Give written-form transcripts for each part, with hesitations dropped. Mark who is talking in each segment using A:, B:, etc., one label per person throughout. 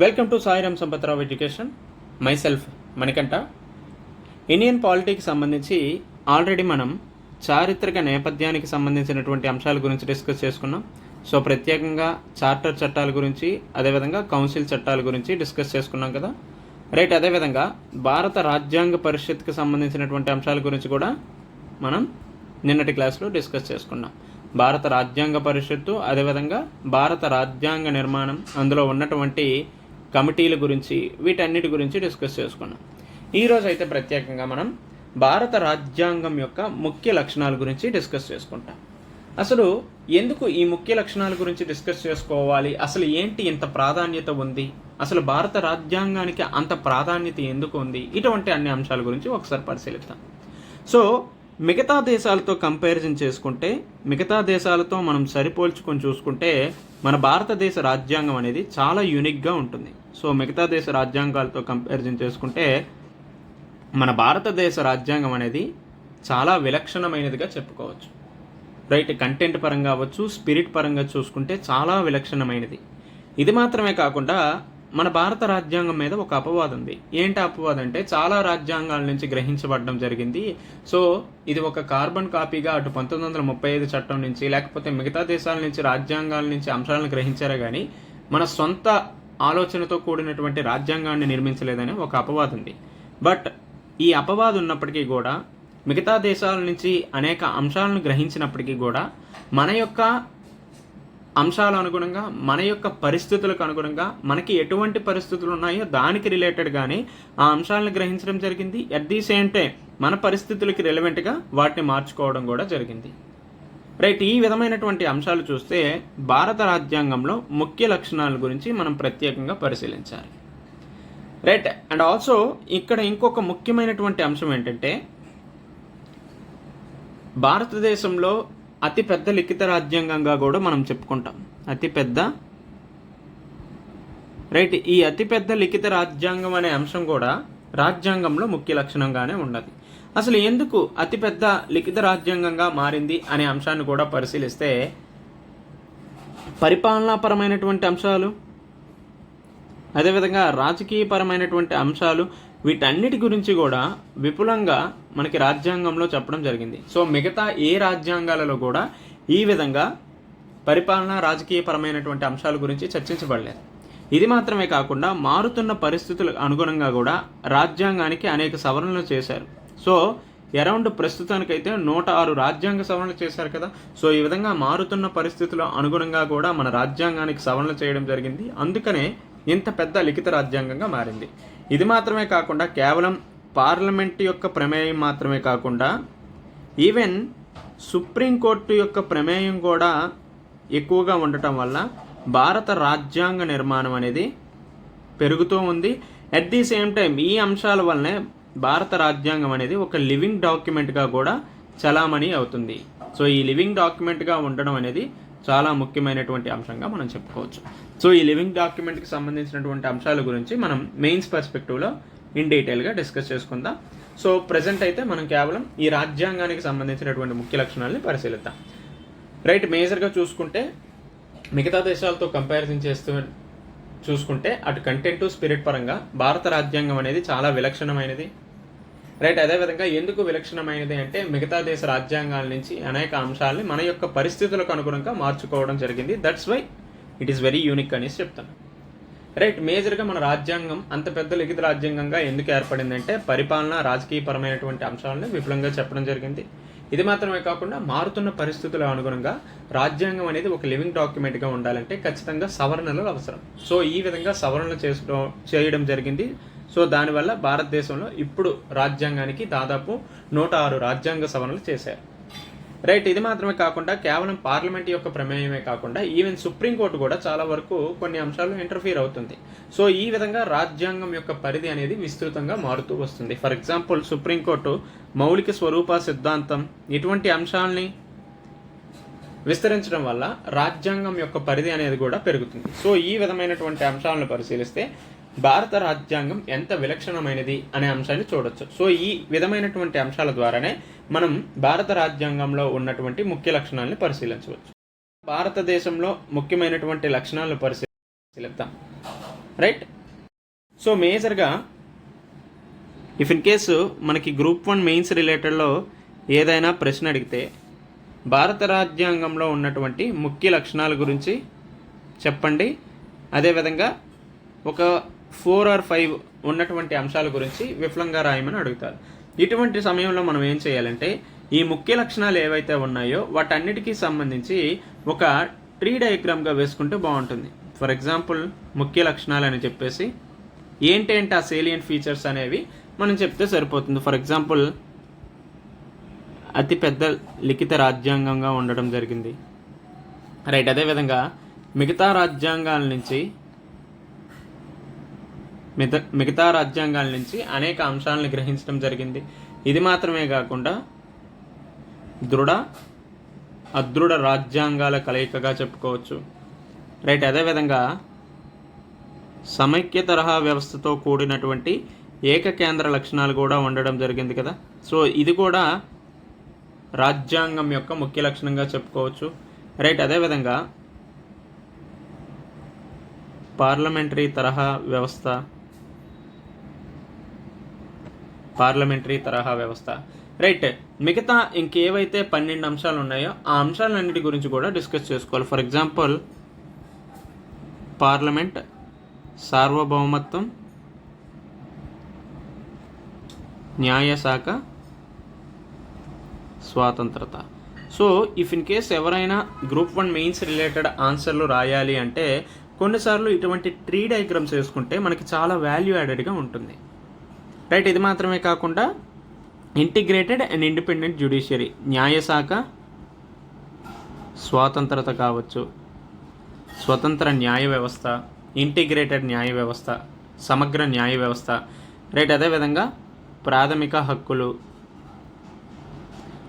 A: Welcome to Sairam Sampath Rao education. My self Manikanta. Indian politics సంబంధించి already మనం చారిత్రక నేపథ్యానికి సంబంధించినటువంటి అంశాల గురించి డిస్కస్ చేసుకున్నాం. సో ప్రత్యేకంగా చార్టర్ చట్టాల గురించి, అదేవిధంగా కౌన్సిల్ చట్టాల గురించి డిస్కస్ చేసుకున్నాం కదా. రైట్. అదేవిధంగా భారత రాజ్యాంగ పరిషత్కి సంబంధించినటువంటి అంశాల గురించి కూడా మనం నిన్నటి క్లాస్లో డిస్కస్ చేసుకున్నాం. భారత రాజ్యాంగ పరిషత్తు, అదేవిధంగా భారత రాజ్యాంగ నిర్మాణం, అందులో ఉన్నటువంటి కమిటీల గురించి, వీటన్నిటి గురించి డిస్కస్ చేసుకున్నాం. ఈరోజు అయితే ప్రత్యేకంగా మనం భారత రాజ్యాంగం యొక్క ముఖ్య లక్షణాల గురించి డిస్కస్ చేసుకుంటాం. అసలు ఎందుకు ఈ ముఖ్య లక్షణాల గురించి డిస్కస్ చేసుకోవాలి, అసలు ఏంటి ఇంత ప్రాధాన్యత ఉంది, అసలు భారత రాజ్యాంగానికి అంత ప్రాధాన్యత ఎందుకు ఉంది, ఇటువంటి అన్ని అంశాల గురించి ఒకసారి పరిశీలిద్దాం. సో మిగతా దేశాలతో కంపారిజన్ చేసుకుంటే, మిగతా దేశాలతో మనం సరిపోల్చుకొని చూసుకుంటే మన భారతదేశ రాజ్యాంగం అనేది చాలా యూనిక్గా ఉంటుంది. సో మిగతా దేశ రాజ్యాంగాలతో కంపారిజన్ చేసుకుంటే మన భారతదేశ రాజ్యాంగం అనేది చాలా విలక్షణమైనదిగా చెప్పుకోవచ్చు. రైట్. కంటెంట్ పరంగా అవ్వచ్చు, స్పిరిట్ పరంగా చూసుకుంటే చాలా విలక్షణమైనది. ఇది మాత్రమే కాకుండా మన భారత రాజ్యాంగం మీద ఒక అపవాదం ఉంది. ఏంటి అపవాదం అంటే, చాలా రాజ్యాంగాల నుంచి గ్రహించబడడం జరిగింది. సో ఇది ఒక కార్బన్ కాపీగా అటు 1935 చట్టం నుంచి, లేకపోతే మిగతా దేశాల నుంచి రాజ్యాంగాల నుంచి అంశాలను గ్రహించారే కానీ మన సొంత ఆలోచనతో కూడినటువంటి రాజ్యాంగాన్ని నిర్మించలేదని ఒక అపవాదం ఉంది. బట్ ఈ అపవాదం ఉన్నప్పటికీ కూడా, మిగతా దేశాల నుంచి అనేక అంశాలను గ్రహించినప్పటికీ కూడా, మన యొక్క అంశాల అనుగుణంగా, మన యొక్క పరిస్థితులకు అనుగుణంగా, మనకి ఎటువంటి పరిస్థితులు ఉన్నాయో దానికి రిలేటెడ్గానే ఆ అంశాలను గ్రహించడం జరిగింది. అట్ ది సేమ్ టైం మన పరిస్థితులకి రిలవెంట్గా వాటిని మార్చుకోవడం కూడా జరిగింది. రైట్. ఈ విధమైనటువంటి అంశాలు చూస్తే భారత రాజ్యాంగంలో ముఖ్య లక్షణాల గురించి మనం ప్రత్యేకంగా పరిశీలించాలి. రైట్. అండ్ ఆల్సో ఇక్కడ ఇంకొక ముఖ్యమైనటువంటి అంశం ఏంటంటే, భారతదేశంలో అతిపెద్ద లిఖిత రాజ్యాంగంగా కూడా మనం చెప్పుకుంటాం. అతిపెద్ద రైట్. ఈ అతిపెద్ద లిఖిత రాజ్యాంగం అనే అంశం కూడా రాజ్యాంగంలో ముఖ్య లక్షణంగానే ఉన్నది. అసలు ఎందుకు అతిపెద్ద లిఖిత రాజ్యాంగంగా మారింది అనే అంశాన్ని కూడా పరిశీలిస్తే, పరిపాలనాపరమైనటువంటి అంశాలు, అదేవిధంగా రాజకీయపరమైనటువంటి అంశాలు, వీటన్నిటి గురించి కూడా విపులంగా మనకి రాజ్యాంగంలో చెప్పడం జరిగింది. సో మిగతా ఏ రాజ్యాంగాలలో కూడా ఈ విధంగా పరిపాలన, రాజకీయపరమైనటువంటి అంశాల గురించి చర్చించబడలేదు. ఇది మాత్రమే కాకుండా మారుతున్న పరిస్థితులకు అనుగుణంగా కూడా రాజ్యాంగానికి అనేక సవరణలు చేశారు. సో అరౌండ్ ప్రస్తుతానికైతే 106 రాజ్యాంగ సవరణలు చేశారు కదా. సో ఈ విధంగా మారుతున్న పరిస్థితుల అనుగుణంగా కూడా మన రాజ్యాంగానికి సవరణలు చేయడం జరిగింది. అందుకనే ఇంత పెద్ద లిఖిత రాజ్యాంగంగా మారింది. ఇది మాత్రమే కాకుండా కేవలం పార్లమెంట్ యొక్క ప్రమేయం మాత్రమే కాకుండా, ఈవెన్ సుప్రీంకోర్టు యొక్క ప్రమేయం కూడా ఎక్కువగా ఉండటం వల్ల భారత రాజ్యాంగ నిర్మాణం అనేది పెరుగుతూ ఉంది. అట్ ది సేమ్ టైం ఈ అంశాల వల్లనే భారత రాజ్యాంగం అనేది ఒక లివింగ్ డాక్యుమెంట్గా కూడా చలామణి అవుతుంది. సో ఈ లివింగ్ డాక్యుమెంట్గా ఉండడం అనేది చాలా ముఖ్యమైనటువంటి అంశంగా మనం చెప్పుకోవచ్చు. సో ఈ లివింగ్ డాక్యుమెంట్కి సంబంధించినటువంటి అంశాల గురించి మనం మెయిన్స్ పర్స్పెక్టివ్లో ఇన్ డీటెయిల్గా డిస్కస్ చేసుకుందాం. సో ప్రజెంట్ అయితే మనం కేవలం ఈ రాజ్యాంగానికి సంబంధించినటువంటి ముఖ్య లక్షణాలని పరిశీలిద్దాం. రైట్. మేజర్గా చూసుకుంటే మిగతా దేశాలతో కంపారిజన్ చేస్తూ చూసుకుంటే అటు కంటెంట్, స్పిరిట్ పరంగా భారత రాజ్యాంగం అనేది చాలా విలక్షణమైనది. రైట్. అదేవిధంగా ఎందుకు విలక్షణమైనది అంటే, మిగతా దేశ రాజ్యాంగాల నుంచి అనేక అంశాలని మన యొక్క పరిస్థితులకు అనుగుణంగా మార్చుకోవడం జరిగింది. That's why it is very unique అనేసి చెప్తాను. రైట్. మేజర్గా మన రాజ్యాంగం అంత పెద్ద లిఖిత రాజ్యాంగంగా ఎందుకు ఏర్పడిందంటే, పరిపాలన, రాజకీయపరమైనటువంటి అంశాలను విపులంగా చెప్పడం జరిగింది. ఇది మాత్రమే కాకుండా మారుతున్న పరిస్థితుల అనుగుణంగా రాజ్యాంగం అనేది ఒక లివింగ్ డాక్యుమెంట్గా ఉండాలంటే ఖచ్చితంగా సవరణలు అవసరం. సో ఈ విధంగా సవరణలు చేయడం జరిగింది. సో దానివల్ల భారతదేశంలో ఇప్పుడు రాజ్యాంగానికి దాదాపు 106 రాజ్యాంగ సవరణలు చేశారు. రైట్. ఇది మాత్రమే కాకుండా కేవలం పార్లమెంట్ యొక్క ప్రమేయమే కాకుండా ఈవెన్ సుప్రీంకోర్టు కూడా చాలా వరకు కొన్ని అంశాలు ఇంటర్ఫీర్ అవుతుంది. సో ఈ విధంగా రాజ్యాంగం యొక్క పరిధి అనేది విస్తృతంగా మారుతూ వస్తుంది. ఫర్ ఎగ్జాంపుల్ సుప్రీంకోర్టు మౌలిక స్వరూప సిద్ధాంతం ఇటువంటి అంశాలని విస్తరించడం వల్ల రాజ్యాంగం యొక్క పరిధి అనేది కూడా పెరుగుతుంది. సో ఈ విధమైనటువంటి అంశాలను పరిశీలిస్తే భారత రాజ్యాంగం ఎంత విలక్షణమైనది అనే అంశాన్ని చూడొచ్చు. సో ఈ విధమైనటువంటి అంశాల ద్వారానే మనం భారత రాజ్యాంగంలో ఉన్నటువంటి ముఖ్య లక్షణాలను పరిశీలించవచ్చు. భారతదేశంలో ముఖ్యమైనటువంటి లక్షణాలను పరిశీలిద్దాం. రైట్. సో మేజర్గా ఇఫ్ ఇన్ కేసు మనకి గ్రూప్ 1 మెయిన్స్ రిలేటెడ్లో ఏదైనా ప్రశ్న అడిగితే భారత రాజ్యాంగంలో ఉన్నటువంటి ముఖ్య లక్షణాల గురించి చెప్పండి, అదేవిధంగా ఒక 4 or 5 ఉన్నటువంటి అంశాల గురించి విఫలంగా రాయమని అడుగుతారు. ఇటువంటి సమయంలో మనం ఏం చేయాలంటే ఈ ముఖ్య లక్షణాలు ఏవైతే ఉన్నాయో వాటన్నిటికీ సంబంధించి ఒక ట్రీ డయాగ్రామ్గా వేసుకుంటే బాగుంటుంది. ఫర్ ఎగ్జాంపుల్ ముఖ్య లక్షణాలు అని చెప్పేసి ఏంటంటే ఆ సేలియంట్ ఫీచర్స్ అనేవి మనం చెప్తే సరిపోతుంది. ఫర్ ఎగ్జాంపుల్ అతిపెద్ద లిఖిత రాజ్యాంగంగా ఉండడం జరిగింది, రైట్. అదేవిధంగా మిగతా రాజ్యాంగాల నుంచి అనేక అంశాలను గ్రహించడం జరిగింది. ఇది మాత్రమే కాకుండా దృఢ అదృఢ రాజ్యాంగాల కలయికగా చెప్పుకోవచ్చు, రైట్. అదేవిధంగా సమైక్య తరహా వ్యవస్థతో కూడినటువంటి ఏకకేంద్ర లక్షణాలు కూడా ఉండడం జరిగింది కదా. సో ఇది కూడా రాజ్యాంగం యొక్క ముఖ్య లక్షణంగా చెప్పుకోవచ్చు, రైట్. అదేవిధంగా పార్లమెంటరీ తరహా వ్యవస్థ, రైట్. మిగతా ఇంకేవైతే 12 అంశాలు ఉన్నాయో ఆ అంశాలన్నిటి గురించి కూడా డిస్కస్ చేసుకోవాలి. ఫర్ ఎగ్జాంపుల్ పార్లమెంట్, సార్వభౌమత్వం, న్యాయశాఖ, స్వాతంత్రత. సో ఇఫ్ ఇన్ కేస్ ఎవరైనా గ్రూప్ 1 మెయిన్స్ రిలేటెడ్ ఆన్సర్లు రాయాలి అంటే కొన్నిసార్లు ఇటువంటి ట్రీ డయాగ్రామ్స్ వేసుకుంటే మనకి చాలా వాల్యూ యాడెడ్గా ఉంటుంది, రైట్. ఇది మాత్రమే కాకుండా ఇంటిగ్రేటెడ్ అండ్ ఇండిపెండెంట్ జ్యుడిషియరీ, న్యాయశాఖ, స్వాతంత్రత కావచ్చు, స్వతంత్ర న్యాయ వ్యవస్థ, ఇంటిగ్రేటెడ్ న్యాయ వ్యవస్థ, సమగ్ర న్యాయ వ్యవస్థ, రైట్. అదేవిధంగా ప్రాథమిక హక్కులు.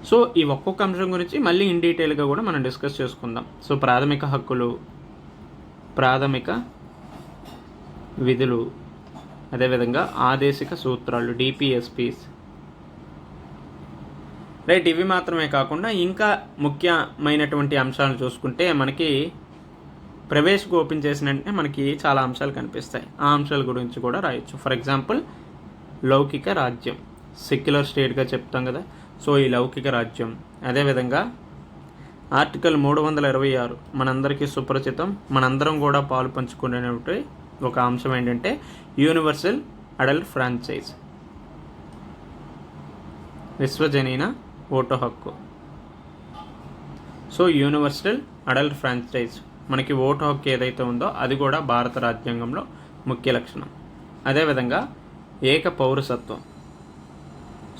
A: సో ఈ ఒక్కొక్క అంశం గురించి మళ్ళీ ఇన్ డీటెయిల్గా కూడా మనం డిస్కస్ చేసుకుందాం. సో ప్రాథమిక హక్కులు, ప్రాథమిక విధులు, అదేవిధంగా ఆదేశిక సూత్రాలు, డిపిఎస్పీస్, రైట్. ఇవి మాత్రమే కాకుండా ఇంకా ముఖ్యమైనటువంటి అంశాలను చూసుకుంటే మనకి ప్రవేశకు ఓపెన్ చేసిన వెంటనే మనకి చాలా అంశాలు కనిపిస్తాయి. ఆ అంశాల గురించి కూడా రాయొచ్చు. ఫర్ ఎగ్జాంపుల్ లౌకిక రాజ్యం, సెక్యులర్ స్టేట్గా చెప్తాం కదా. సో ఈ లౌకిక రాజ్యం. అదేవిధంగా ఆర్టికల్ 326 మనందరికీ సుపరిచితం, మనందరం కూడా పాలు పంచుకునేటువంటి ఒక అంశం ఏంటంటే యూనివర్సల్ అడల్ట్ ఫ్రాంచైజ్, విశ్వజనీన ఓటు హక్కు. సో యూనివర్సల్ అడల్ట్ ఫ్రాంచైజ్, మనకి ఓటు హక్కు ఏదైతే ఉందో అది కూడా భారత రాజ్యాంగంలో ముఖ్య లక్షణం. అదేవిధంగా ఏక పౌరసత్వం.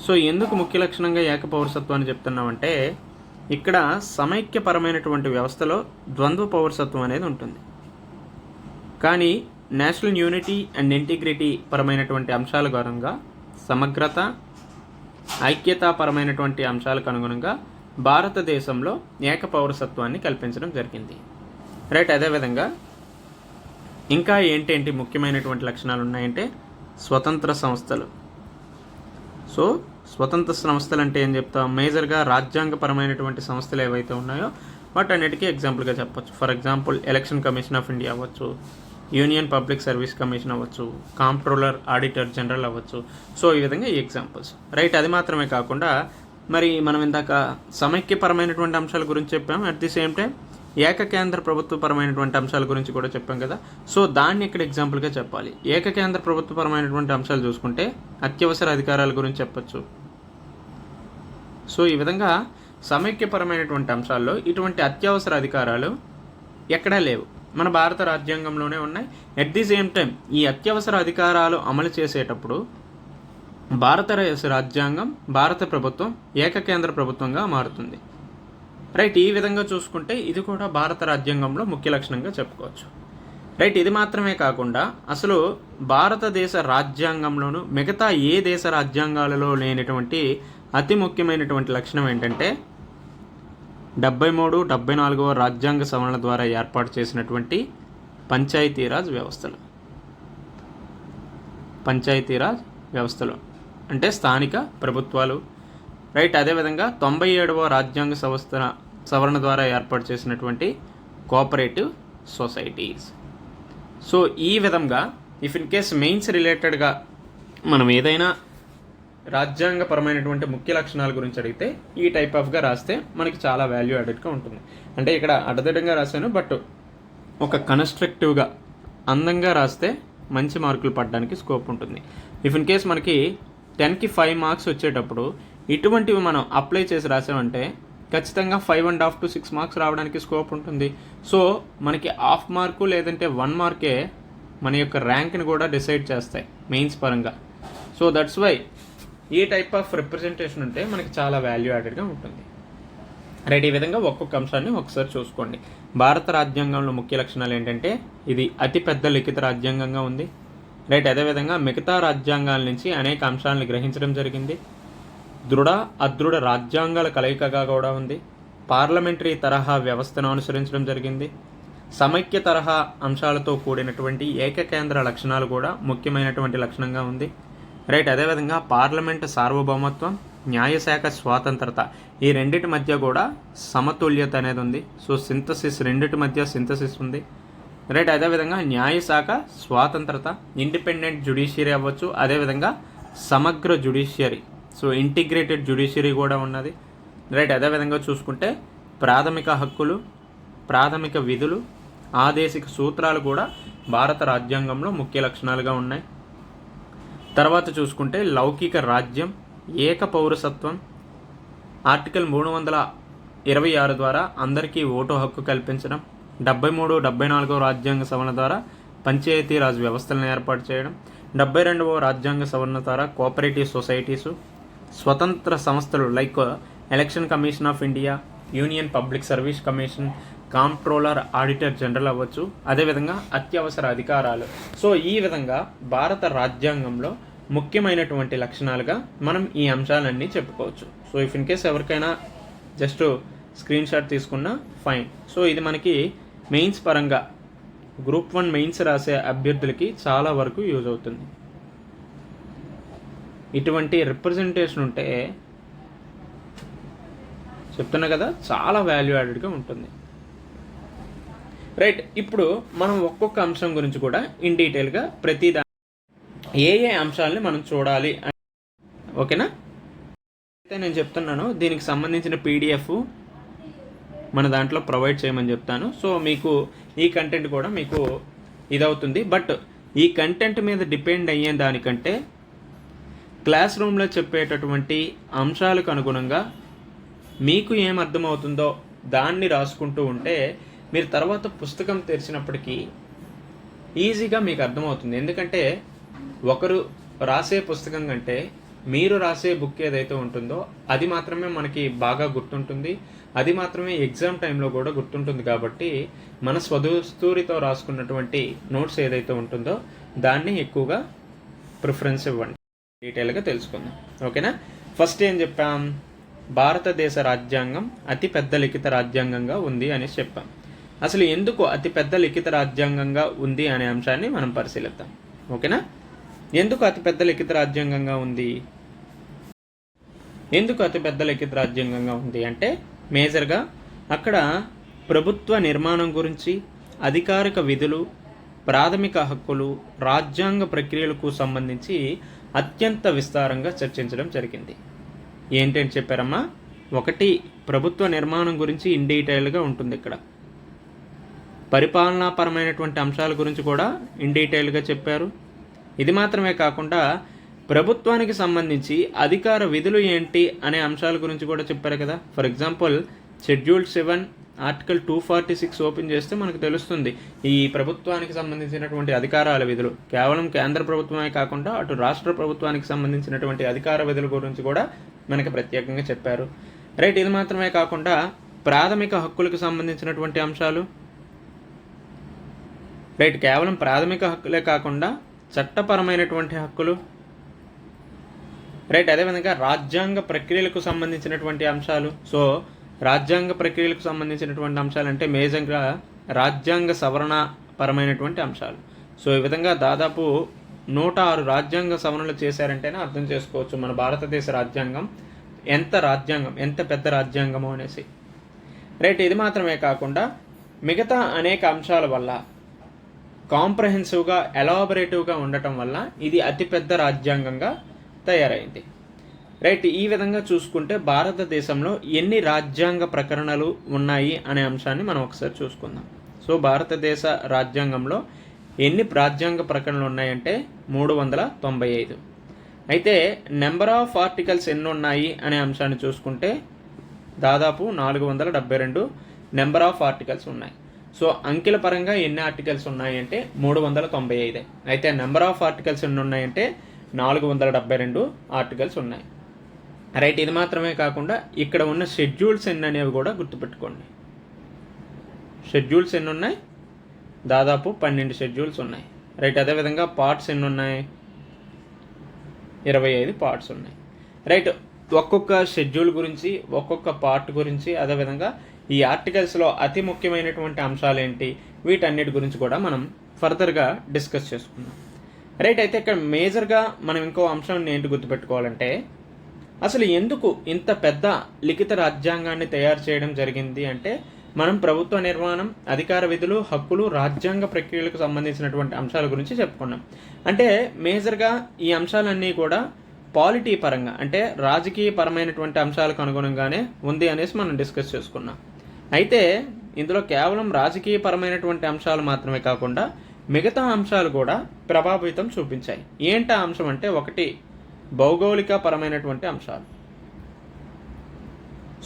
A: సో ఎందుకు ముఖ్య లక్షణంగా ఏక పౌరసత్వం అని చెప్తున్నామంటే ఇక్కడ సమైక్యపరమైనటువంటి వ్యవస్థలో ద్వంద్వ పౌరసత్వం అనేది ఉంటుంది, కానీ నేషనల్ యూనిటీ అండ్ ఇంటిగ్రిటీ పరమైనటువంటి అంశాల కారణంగా, సమగ్రత ఐక్యతాపరమైనటువంటి అంశాలకు అనుగుణంగా భారతదేశంలో ఏక పౌరసత్వాన్ని కల్పించడం జరిగింది, రైట్. అదేవిధంగా ఇంకా ఏంటేంటి ముఖ్యమైనటువంటి లక్షణాలు ఉన్నాయంటే స్వతంత్ర సంస్థలు. సో స్వతంత్ర సంస్థలు అంటే ఏం చెప్తాం, మేజర్గా రాజ్యాంగపరమైనటువంటి సంస్థలు ఏవైతే ఉన్నాయో వాటన్నిటికీ ఎగ్జాంపుల్గా చెప్పొచ్చు. For example election commission of India అవ్వచ్చు, యూనియన్ పబ్లిక్ సర్వీస్ కమిషన్ అవ్వచ్చు, కాంప్ట్రోలర్ ఆడిటర్ జనరల్ అవ్వచ్చు. సో ఈ విధంగా ఈ ఎగ్జాంపుల్స్, రైట్. అది మాత్రమే కాకుండా మరి మనం ఇందాక సమైక్యపరమైనటువంటి అంశాల గురించి చెప్పాం, అట్ ది సేమ్ టైం ఏకకేంద్ర ప్రభుత్వపరమైనటువంటి అంశాల గురించి కూడా చెప్పాం కదా. సో దాన్ని ఇక్కడ ఎగ్జాంపుల్గా చెప్పాలి. ఏకకేంద్ర ప్రభుత్వపరమైనటువంటి అంశాలు చూసుకుంటే అత్యవసర అధికారాల గురించి చెప్పచ్చు. సో ఈ విధంగా సమైక్యపరమైనటువంటి అంశాల్లో ఇటువంటి అత్యవసర అధికారాలు ఎక్కడా లేవు, మన భారత రాజ్యాంగంలోనే ఉన్నాయి. అట్ ది సేమ్ టైం ఈ అత్యవసర అధికారాలు అమలు చేసేటప్పుడు భారతదేశ రాజ్యాంగం, భారత ప్రభుత్వం ఏకకేంద్ర ప్రభుత్వంగా మారుతుంది, రైట్. ఈ విధంగా చూసుకుంటే ఇది కూడా భారత రాజ్యాంగంలో ముఖ్య లక్షణంగా చెప్పుకోవచ్చు, రైట్. ఇది మాత్రమే కాకుండా అసలు భారతదేశ రాజ్యాంగంలోనూ మిగతా ఏ దేశ రాజ్యాంగాలలో లేనటువంటి అతి ముఖ్యమైనటువంటి లక్షణం ఏంటంటే 73, 74వ రాజ్యాంగ సవరణ ద్వారా ఏర్పాటు చేసినటువంటి పంచాయతీరాజ్ వ్యవస్థలు అంటే స్థానిక ప్రభుత్వాలు, రైట్. అదేవిధంగా 97వ రాజ్యాంగ సవరణ ద్వారా ఏర్పాటు చేసినటువంటి కోఆపరేటివ్ సొసైటీస్. సో ఈ విధంగా ఇఫ్ ఇన్ కేస్ మెయిన్స్ రిలేటెడ్గా మనం ఏదైనా రాజ్యాంగపరమైనటువంటి ముఖ్య లక్షణాల గురించి అడిగితే ఈ టైప్ ఆఫ్గా రాస్తే మనకి చాలా వాల్యూ యాడెడ్గా ఉంటుంది. అంటే ఇక్కడ అడ్డదిడ్డంగా రాశాను, బట్ ఒక కన్స్ట్రక్టివ్గా అందంగా రాస్తే మంచి మార్కులు పడడానికి స్కోప్ ఉంటుంది. ఇఫ్ ఇన్ కేస్ మనకి 10కి 5 మార్క్స్ వచ్చేటప్పుడు ఇటువంటివి మనం అప్లై చేసి రాసామంటే ఖచ్చితంగా 5.5 to 6 మార్క్స్ రావడానికి స్కోప్ ఉంటుంది. సో మనకి హాఫ్ మార్కు లేదంటే 1 మార్కే మన యొక్క ర్యాంక్ని కూడా డిసైడ్ చేస్తాయి మెయిన్స్ పరంగా. సో దట్స్ వై ఈ టైప్ ఆఫ్ రిప్రజెంటేషన్ ఉంటే మనకి చాలా వాల్యూ యాడెడ్గా ఉంటుంది. రైట్, ఈ విధంగా ఒక్కొక్క అంశాన్ని ఒకసారి చూసుకోండి. భారత రాజ్యాంగంలో ముఖ్య లక్షణాలు ఏంటంటే ఇది అతిపెద్ద లిఖిత రాజ్యాంగంగా ఉంది. రైట్, అదేవిధంగా మిగతా రాజ్యాంగాల నుంచి అనేక అంశాలను గ్రహించడం జరిగింది. దృఢ అదృఢ రాజ్యాంగాల కలయికగా కూడా ఉంది. పార్లమెంటరీ తరహా వ్యవస్థను అనుసరించడం జరిగింది. సమైక్య తరహా అంశాలతో కూడినటువంటి ఏకకేంద్ర లక్షణాలు కూడా ముఖ్యమైనటువంటి లక్షణంగా ఉంది. రైట్, అదేవిధంగా పార్లమెంటు సార్వభౌమత్వం, న్యాయశాఖ స్వాతంత్రత ఈ రెండింటి మధ్య కూడా సమతుల్యత అనేది ఉంది. సో సింథసిస్, రెండింటి మధ్య సింథసిస్ ఉంది. రైట్, అదేవిధంగా న్యాయశాఖ స్వాతంత్రత, ఇండిపెండెంట్ జ్యుడిషియరీ అవ్వచ్చు, అదేవిధంగా సమగ్ర జ్యుడిషియరీ, సో ఇంటిగ్రేటెడ్ జ్యుడిషియరీ కూడా ఉన్నది. రైట్, అదేవిధంగా చూసుకుంటే ప్రాథమిక హక్కులు, ప్రాథమిక విధులు, ఆదేశిక సూత్రాలు కూడా భారత రాజ్యాంగంలో ముఖ్య లక్షణాలుగా ఉన్నాయి. తర్వాత చూసుకుంటే లౌకిక రాజ్యం, ఏక పౌరసత్వం, ఆర్టికల్ 326 ద్వారా అందరికీ ఓటు హక్కు కల్పించడం, 73, 74 రాజ్యాంగ సవరణ ద్వారా పంచాయతీరాజ్ వ్యవస్థలను ఏర్పాటు చేయడం, 72వ రాజ్యాంగ సవరణ ద్వారా కోఆపరేటివ్ సొసైటీసు, స్వతంత్ర సంస్థలు like election commission of India, union public service commission, comptroller, auditor general అవ్వచ్చు, అదేవిధంగా అత్యవసర అధికారాలు. సో ఈ విధంగా భారత రాజ్యాంగంలో ముఖ్యమైనటువంటి లక్షణాలుగా మనం ఈ అంశాలన్నీ చెప్పుకోవచ్చు. సో ఇఫ్ ఇన్ కేస్ ఎవరికైనా జస్ట్ స్క్రీన్ షాట్ తీసుకున్నా ఫైన్. సో ఇది మనకి మెయిన్స్ పరంగా గ్రూప్ 1 మెయిన్స్ రాసే అభ్యర్థులకి చాలా వరకు యూజ్ అవుతుంది. ఇటువంటి రిప్రజెంటేషన్ ఉంటే చెప్తున్నా కదా చాలా వాల్యూ యాడెడ్గా ఉంటుంది. రైట్, ఇప్పుడు మనం ఒక్కొక్క అంశం గురించి కూడా ఇన్ డీటెయిల్గా ప్రతి ఏ అంశాలని మనం చూడాలి, ఓకేనా? అయితే నేను చెప్తున్నాను దీనికి సంబంధించిన పీడిఎఫ్ మన దాంట్లో ప్రొవైడ్ చేయమని చెప్తాను. సో మీకు ఈ కంటెంట్ కూడా మీకు ఇదవుతుంది. బట్ ఈ కంటెంట్ మీద డిపెండ్ అయ్యే దానికంటే క్లాస్ రూమ్లో చెప్పేటటువంటి అంశాలకు అనుగుణంగా మీకు ఏం అర్థమవుతుందో దాన్ని రాసుకుంటూ ఉంటే మీరు తర్వాత పుస్తకం తెరిచినప్పటికీ ఈజీగా మీకు అర్థమవుతుంది. ఎందుకంటే ఒకరు రాసే పుస్తకం కంటే మీరు రాసే బుక్ ఏదైతే ఉంటుందో అది మాత్రమే మనకి బాగా గుర్తుంటుంది, అది మాత్రమే ఎగ్జామ్ టైంలో కూడా గుర్తుంటుంది. కాబట్టి మన స్వదస్తూరితో రాసుకున్నటువంటి నోట్స్ ఏదైతే ఉంటుందో దాన్ని ఎక్కువగా ప్రిఫరెన్స్ ఇవ్వండి. డీటెయిల్గా తెలుసుకుందాం, ఓకేనా? ఫస్ట్ ఏం చెప్పాం, భారతదేశ రాజ్యాంగం అతి పెద్ద లిఖిత రాజ్యాంగంగా ఉంది అనేసి చెప్పాం. అసలు ఎందుకు అతి పెద్ద లిఖిత రాజ్యాంగంగా ఉంది అనే అంశాన్ని మనం పరిశీలిద్దాం, ఓకేనా? ఎందుకు అతిపెద్ద లిఖిత రాజ్యాంగంగా ఉంది? ఎందుకు అతిపెద్ద లిఖిత రాజ్యాంగంగా ఉంది అంటే మేజర్గా అక్కడ ప్రభుత్వ నిర్మాణం గురించి, అధికారిక విధులు, ప్రాథమిక హక్కులు, రాజ్యాంగ ప్రక్రియలకు సంబంధించి అత్యంత విస్తారంగా చర్చించడం జరిగింది. ఏంటంటే చెప్పారమ్మా, ఒకటి ప్రభుత్వ నిర్మాణం గురించి ఇన్ డీటెయిల్గా ఉంటుంది. ఇక్కడ పరిపాలనాపరమైనటువంటి అంశాల గురించి కూడా ఇన్ డీటెయిల్గా చెప్పారు. ఇది మాత్రమే కాకుండా ప్రభుత్వానికి సంబంధించి అధికార విధులు ఏంటి అనే అంశాల గురించి కూడా చెప్పారు కదా. For example schedule 7 article 246 open చేస్తే మనకు తెలుస్తుంది ఈ ప్రభుత్వానికి సంబంధించినటువంటి అధికారాల విధులు. కేవలం కేంద్ర ప్రభుత్వమే కాకుండా అటు రాష్ట్ర ప్రభుత్వానికి సంబంధించినటువంటి అధికార విధుల గురించి కూడా మనకి ప్రత్యేకంగా చెప్పారు. రైట్, ఇది మాత్రమే కాకుండా ప్రాథమిక హక్కులకు సంబంధించినటువంటి అంశాలు. రైట్, కేవలం ప్రాథమిక హక్కులే కాకుండా చట్టపరమైనటువంటి హక్కులు. రైట్, అదేవిధంగా రాజ్యాంగ ప్రక్రియలకు సంబంధించినటువంటి అంశాలు. సో రాజ్యాంగ ప్రక్రియలకు సంబంధించినటువంటి అంశాలు అంటే మేజర్గా రాజ్యాంగ సవరణ పరమైనటువంటి అంశాలు. సో ఈ విధంగా దాదాపు 106 రాజ్యాంగ సవరణలు చేశారంటేనే అర్థం చేసుకోవచ్చు మన భారతదేశ రాజ్యాంగం ఎంత పెద్ద రాజ్యాంగమో అనేసి. రైట్, ఇది మాత్రమే కాకుండా మిగతా అనేక అంశాల వల్ల కాంప్రహెన్సివ్గా ఎలాబరేటివ్గా ఉండటం వల్ల ఇది అతిపెద్ద రాజ్యాంగంగా తయారైంది. రైట్, ఈ విధంగా చూసుకుంటే భారతదేశంలో ఎన్ని రాజ్యాంగ ప్రకరణలు ఉన్నాయి అనే అంశాన్ని మనం ఒకసారి చూసుకుందాం. సో భారతదేశ రాజ్యాంగంలో ఎన్ని రాజ్యాంగ ప్రకరణలు ఉన్నాయంటే 395. అయితే నెంబర్ ఆఫ్ ఆర్టికల్స్ ఎన్ని ఉన్నాయి అనే అంశాన్ని చూసుకుంటే దాదాపు 472 నెంబర్ ఆఫ్ ఆర్టికల్స్ ఉన్నాయి. సో అంకెల పరంగా ఎన్ని ఆర్టికల్స్ ఉన్నాయంటే 395. అయితే నెంబర్ ఆఫ్ ఆర్టికల్స్ ఎన్ని ఉన్నాయంటే 472 ఆర్టికల్స్ ఉన్నాయి. రైట్, ఇది మాత్రమే కాకుండా ఇక్కడ ఉన్న షెడ్యూల్స్ ఎన్ని అనేవి కూడా గుర్తుపెట్టుకోండి. షెడ్యూల్స్ ఎన్ని ఉన్నాయి? దాదాపు 12 షెడ్యూల్స్ ఉన్నాయి. రైట్, అదేవిధంగా పార్ట్స్ ఎన్ని ఉన్నాయి? 25 పార్ట్స్ ఉన్నాయి. రైట్, ఒక్కొక్క షెడ్యూల్ గురించి, ఒక్కొక్క పార్ట్ గురించి, అదేవిధంగా ఈ ఆర్టికల్స్లో అతి ముఖ్యమైనటువంటి అంశాలు ఏంటి, వీటన్నిటి గురించి కూడా మనం ఫర్దర్గా డిస్కస్ చేసుకుందాం. రైట్, అయితే ఇక్కడ మేజర్గా మనం ఇంకో అంశం ఏంటి గుర్తుపెట్టుకోవాలంటే, అసలు ఎందుకు ఇంత పెద్ద లిఖిత రాజ్యాంగాన్ని తయారు చేయడం జరిగింది అంటే, మనం ప్రభుత్వ నిర్మాణం, అధికార విధులు, హక్కులు, రాజ్యాంగ ప్రక్రియలకు సంబంధించినటువంటి అంశాల గురించి చెప్పుకున్నాం. అంటే మేజర్గా ఈ అంశాలన్నీ కూడా పాలిటీ పరంగా, అంటే రాజకీయ పరమైనటువంటి అంశాలకు అనుగుణంగానే ఉంది అనేసి మనం డిస్కస్ చేసుకున్నాం. అయితే ఇందులో కేవలం రాజకీయ పరమైనటువంటి అంశాలు మాత్రమే కాకుండా మిగతా అంశాలు కూడా ప్రభావితం చూపించాయి. ఏంటా అంశం అంటే, ఒకటి భౌగోళిక పరమైనటువంటి అంశాలు.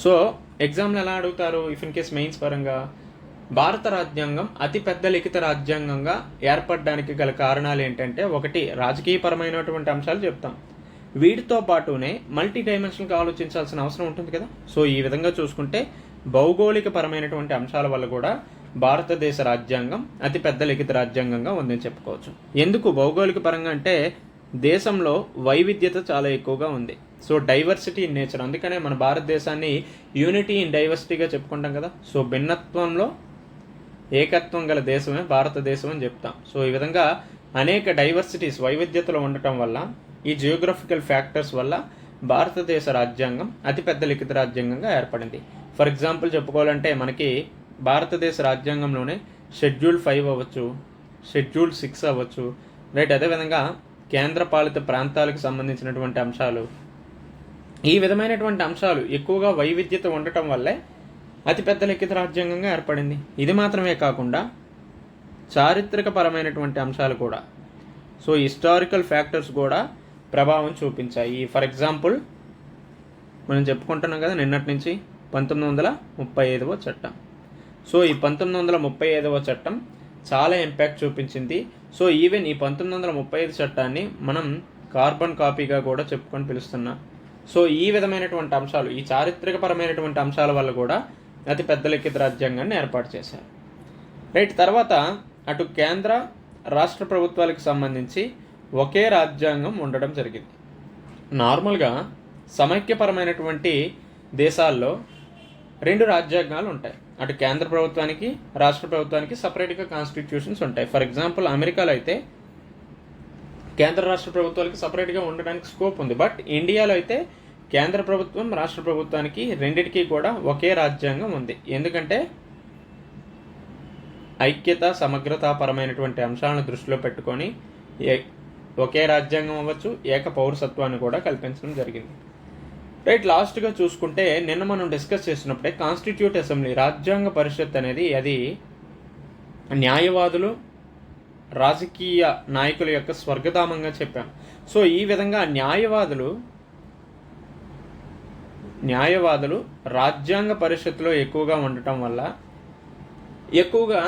A: సో ఎగ్జామ్లు ఎలా అడుగుతారు ఇఫ్ ఇన్ కేస్ మెయిన్స్ పరంగా, భారత రాజ్యాంగం అతిపెద్ద లిఖిత రాజ్యాంగంగా ఏర్పడడానికి గల కారణాలు ఏంటంటే, ఒకటి రాజకీయ పరమైనటువంటి అంశాలు చెప్తాం, వీటితో పాటునే మల్టీ డైమెన్షనల్గా ఆలోచించాల్సిన అవసరం ఉంటుంది కదా. సో ఈ విధంగా చూసుకుంటే భౌగోళిక పరమైనటువంటి అంశాల వల్ల కూడా భారతదేశ రాజ్యాంగం అతిపెద్ద లిఖిత రాజ్యాంగంగా ఉందని చెప్పుకోవచ్చు. ఎందుకు భౌగోళిక పరంగా అంటే, దేశంలో వైవిధ్యత చాలా ఎక్కువగా ఉంది. సో డైవర్సిటీ ఇన్ నేచర్, అందుకనే మన భారతదేశాన్ని యూనిటీ ఇన్ డైవర్సిటీగా చెప్పుకుంటాం కదా. సో భిన్నత్వంలో ఏకత్వం గల దేశమే భారతదేశం అని చెప్తాం. సో ఈ విధంగా అనేక డైవర్సిటీస్, వైవిధ్యతలు ఉండటం వల్ల, ఈ జియోగ్రఫికల్ ఫ్యాక్టర్స్ వల్ల భారతదేశ రాజ్యాంగం అతిపెద్ద లిఖిత రాజ్యాంగంగా ఏర్పడింది. ఫర్ ఎగ్జాంపుల్ చెప్పుకోవాలంటే, మనకి భారతదేశ రాజ్యాంగంలోనే షెడ్యూల్ 5 అవ్వచ్చు, షెడ్యూల్ 6 అవ్వచ్చు. రైట్, అదేవిధంగా కేంద్ర పాలిత ప్రాంతాలకు సంబంధించినటువంటి అంశాలు, ఈ విధమైనటువంటి అంశాలు ఎక్కువగా వైవిధ్యత ఉండటం వల్లే అతిపెద్ద లిఖిత రాజ్యాంగంగా ఏర్పడింది. ఇది మాత్రమే కాకుండా చారిత్రక పరమైనటువంటి అంశాలు కూడా, సో హిస్టారికల్ ఫ్యాక్టర్స్ కూడా ప్రభావం చూపించాయి. ఫర్ ఎగ్జాంపుల్ మనం చెప్పుకుంటున్నాం కదా నిన్నటి నుంచి 1935వ చట్టం. సో ఈ 1935వ చట్టం చాలా ఇంపాక్ట్ చూపించింది. సో ఈవెన్ ఈ 1935 చట్టాన్ని మనం కార్బన్ కాపీగా కూడా చెప్పుకొని పిలుస్తున్నాం. సో ఈ విధమైనటువంటి అంశాలు, ఈ చారిత్రకపరమైనటువంటి అంశాల వల్ల కూడా అతి పెద్ద లిఖిత రాజ్యాంగాన్ని ఏర్పాటు చేశారు. రైట్, తర్వాత అటు కేంద్ర రాష్ట్ర ప్రభుత్వాలకు సంబంధించి ఒకే రాజ్యాంగం ఉండడం జరిగింది. నార్మల్గా సమైక్యపరమైనటువంటి దేశాల్లో 2 రాజ్యాంగాలు ఉంటాయి. అటు కేంద్ర ప్రభుత్వానికి, రాష్ట్ర ప్రభుత్వానికి సపరేట్గా కాన్స్టిట్యూషన్స్ ఉంటాయి. ఫర్ ఎగ్జాంపుల్ అమెరికాలో అయితే కేంద్ర రాష్ట్ర ప్రభుత్వాలకు సపరేట్గా ఉండడానికి స్కోప్ ఉంది. బట్ ఇండియాలో అయితే కేంద్ర ప్రభుత్వం, రాష్ట్ర ప్రభుత్వానికి రెండిటికి కూడా ఒకే రాజ్యాంగం ఉంది. ఎందుకంటే ఐక్యత, సమగ్రతాపరమైనటువంటి అంశాలను దృష్టిలో పెట్టుకొని ఒకే రాజ్యాంగం అవ్వచ్చు, ఏక పౌరసత్వాన్ని కూడా కల్పించడం జరిగింది. రైట్, లాస్ట్గా చూసుకుంటే నిన్న మనం డిస్కస్ చేసినప్పుడే కాన్స్టిట్యూట్ అసెంబ్లీ, రాజ్యాంగ పరిషత్ అనేది అది న్యాయవాదులు, రాజకీయ నాయకుల యొక్క స్వర్గధామంగా చెప్పాం. సో ఈ విధంగా న్యాయవాదులు రాజ్యాంగ పరిషత్తులో ఎక్కువగా ఉండటం వల్ల ఎక్కువగా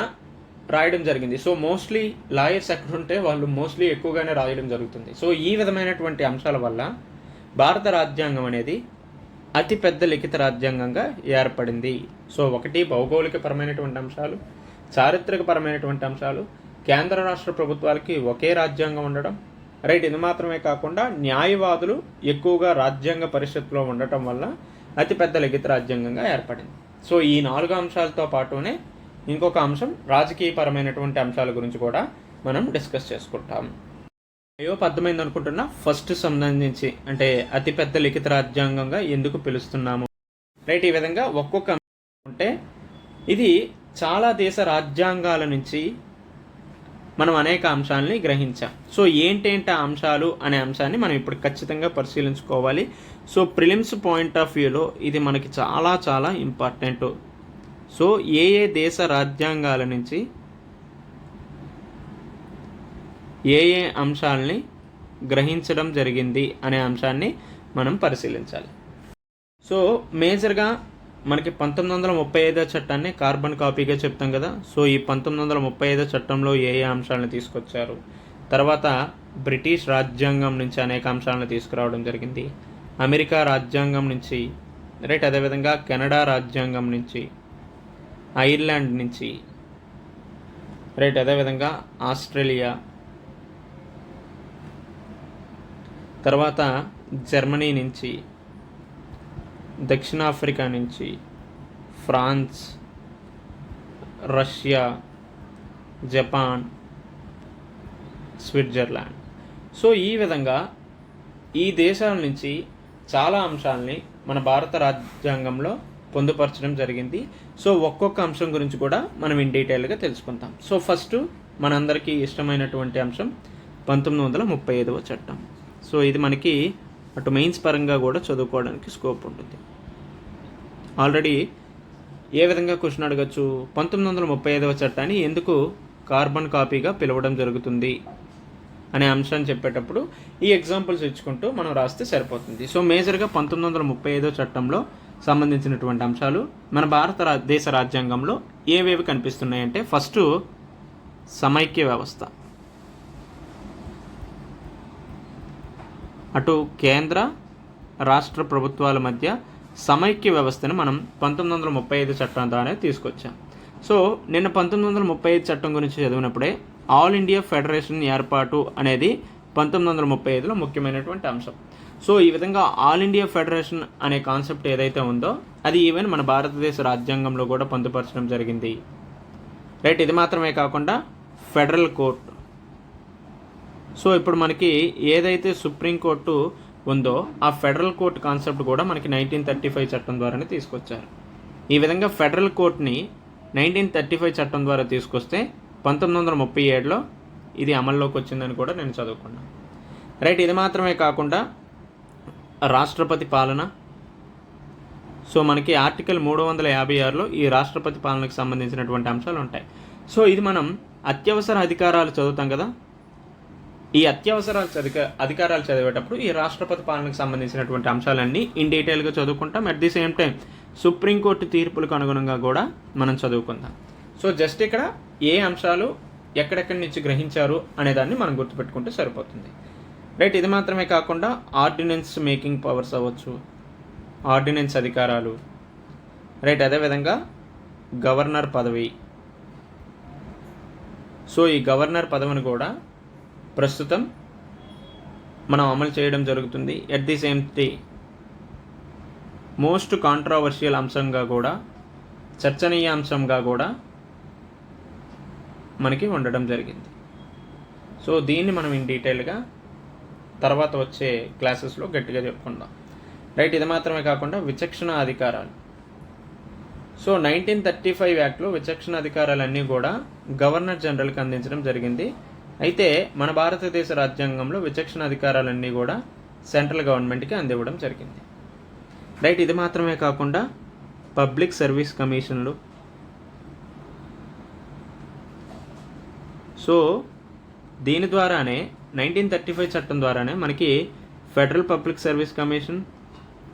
A: రాయడం జరిగింది. సో మోస్ట్లీ లాయర్స్ ఎక్కడ ఉంటే వాళ్ళు మోస్ట్లీ ఎక్కువగానే రాయడం జరుగుతుంది. సో ఈ విధమైనటువంటి అంశాల వల్ల భారత రాజ్యాంగం అనేది అతిపెద్ద లిఖిత రాజ్యాంగంగా ఏర్పడింది. సో ఒకటి భౌగోళికపరమైనటువంటి అంశాలు, చారిత్రకపరమైనటువంటి అంశాలు, కేంద్ర రాష్ట్ర ప్రభుత్వాలకి ఒకే రాజ్యాంగం ఉండడం. రైట్, ఇది మాత్రమే కాకుండా న్యాయవాదులు ఎక్కువగా రాజ్యాంగ పరిషత్తులో ఉండటం వల్ల అతిపెద్ద లిఖిత రాజ్యాంగంగా ఏర్పడింది. సో ఈ 4 అంశాలతో పాటునే ఇంకొక అంశం రాజకీయపరమైనటువంటి అంశాల గురించి కూడా మనం డిస్కస్ చేసుకుంటాం. అర్థమైంది అనుకుంటున్నా. ఫస్ట్ సంబంధించి అంటే అతిపెద్ద లిఖిత రాజ్యాంగంగా ఎందుకు పిలుస్తున్నాము. రైట్, ఈ విధంగా ఒక్కొక్క అంశం ఉంటే ఇది చాలా దేశ రాజ్యాంగాల నుంచి మనం అనేక అంశాలని గ్రహించాం. సో ఏంటేంటి ఆ అంశాలు అనే అంశాన్ని మనం ఇప్పుడు ఖచ్చితంగా పరిశీలించుకోవాలి. సో ప్రిలిమ్స్ పాయింట్ ఆఫ్ వ్యూలో ఇది మనకి చాలా చాలా ఇంపార్టెంట్. సో ఏ ఏ దేశ రాజ్యాంగాల నుంచి ఏ ఏ అంశాలని గ్రహించడం జరిగింది అనే అంశాన్ని మనం పరిశీలించాలి. సో మేజర్గా మనకి 1935 చట్టాన్ని కార్బన్ కాపీగా చెప్తాం కదా. సో ఈ 1935 చట్టంలో ఏ ఏ అంశాలను తీసుకొచ్చారు, తర్వాత బ్రిటిష్ రాజ్యాంగం నుంచి అనేక అంశాలను తీసుకురావడం జరిగింది, అమెరికా రాజ్యాంగం నుంచి, రైట్, అదేవిధంగా కెనడా రాజ్యాంగం నుంచి, ఐర్లాండ్ నుంచి, రైట్, అదేవిధంగా ఆస్ట్రేలియా, తర్వాత జర్మనీ నుంచి, దక్షిణాఫ్రికా నుంచి, France, Russia, Japan, Switzerland. So ఈ విధంగా ఈ దేశాల నుంచి చాలా అంశాలని మన భారత రాజ్యాంగంలో పొందుపరచడం జరిగింది. సో ఒక్కొక్క అంశం గురించి కూడా మనం ఇన్ డీటెయిల్గా తెలుసుకుంటాం. సో ఫస్ట్ మనందరికీ ఇష్టమైనటువంటి అంశం 1935వ చట్టం. సో ఇది మనకి అటు మెయిన్స్ పరంగా కూడా చదువుకోవడానికి స్కోప్ ఉంటుంది. ఆల్రెడీ ఏ విధంగా క్వశ్చన్ అడగచ్చు, 1935వ చట్టాన్ని ఎందుకు కార్బన్ కాపీగా పిలవడం జరుగుతుంది అనే అంశాన్ని చెప్పేటప్పుడు ఈ ఎగ్జాంపుల్స్ ఇచ్చుకుంటూ మనం రాస్తే సరిపోతుంది. సో మేజర్గా 1935వ చట్టంలో సంబంధించినటువంటి అంశాలు మన దేశ రాజ్యాంగంలో ఏవేవి కనిపిస్తున్నాయంటే, ఫస్ట్ సమైక్య వ్యవస్థ. అటు కేంద్ర రాష్ట్ర ప్రభుత్వాల మధ్య సమైక్య వ్యవస్థను మనం 1935 చట్టం ద్వారా తీసుకొచ్చాం. సో నిన్న 1935 చట్టం గురించి చదివినప్పుడే ఆల్ ఇండియా ఫెడరేషన్ ఏర్పాటు అనేది 1935లో ముఖ్యమైనటువంటి అంశం. సో ఈ విధంగా ఆల్ ఇండియా ఫెడరేషన్ అనే కాన్సెప్ట్ ఏదైతే ఉందో అది ఈవెన్ మన భారతదేశ రాజ్యాంగంలో కూడా పొందుపరచడం జరిగింది. రైట్, ఇది మాత్రమే కాకుండా ఫెడరల్ కోర్టు. సో ఇప్పుడు మనకి ఏదైతే సుప్రీంకోర్టు ఉందో ఆ ఫెడరల్ కోర్టు కాన్సెప్ట్ కూడా మనకి 1935 చట్టం ద్వారానే తీసుకొచ్చారు. ఈ విధంగా ఫెడరల్ కోర్టుని 1935 చట్టం ద్వారా తీసుకొస్తే 1937లో ఇది అమల్లోకి వచ్చిందని కూడా నేను చదువుకున్నాను. రైట్, ఇది మాత్రమే కాకుండా రాష్ట్రపతి పాలన. సో మనకి ఆర్టికల్ 356లో ఈ రాష్ట్రపతి పాలనకు సంబంధించినటువంటి అంశాలు ఉంటాయి. సో ఇది మనం అత్యవసర అధికారాలు చదువుతాం కదా. ఈ అధికారాలు చదివేటప్పుడు ఈ రాష్ట్రపతి పాలనకు సంబంధించినటువంటి అంశాలన్నీ ఇన్ డీటెయిల్గా చదువుకుంటాం. At the same time supreme court తీర్పులకు అనుగుణంగా కూడా మనం చదువుకుందాం. సో జస్ట్ ఇక్కడ ఏ అంశాలు ఎక్కడెక్కడి నుంచి గ్రహించారు అనేదాన్ని మనం గుర్తుపెట్టుకుంటే సరిపోతుంది. రైట్, ఇది మాత్రమే కాకుండా ఆర్డినెన్స్ మేకింగ్ పవర్స్ అవ్వచ్చు, ఆర్డినెన్స్ అధికారాలు, రైట్, అదేవిధంగా గవర్నర్ పదవి. సో ఈ గవర్నర్ పదవిని కూడా ప్రస్తుతం మనం అమలు చేయడం జరుగుతుంది. At the same time most controversial అంశంగా కూడా, చర్చనీయ అంశంగా కూడా మనకి ఉండడం జరిగింది. సో దీన్ని మనం ఇన్ డీటెయిల్గా తర్వాత వచ్చే క్లాసెస్లో గట్టిగా చెప్పుకుందాం. రైట్, ఇది మాత్రమే కాకుండా విచక్షణ అధికారాలు. సో 1935 యాక్ట్లో విచక్షణ అధికారాలన్నీ కూడా గవర్నర్ జనరల్కి అందించడం జరిగింది. అయితే మన భారతదేశ రాజ్యాంగంలో విచక్షణ అధికారాలన్నీ కూడా సెంట్రల్ గవర్నమెంట్కి అందివ్వడం జరిగింది. రైట్, ఇది మాత్రమే కాకుండా పబ్లిక్ సర్వీస్ కమిషన్లు. సో దీని ద్వారానే 1935 చట్టం ద్వారానే మనకి federal public service commission,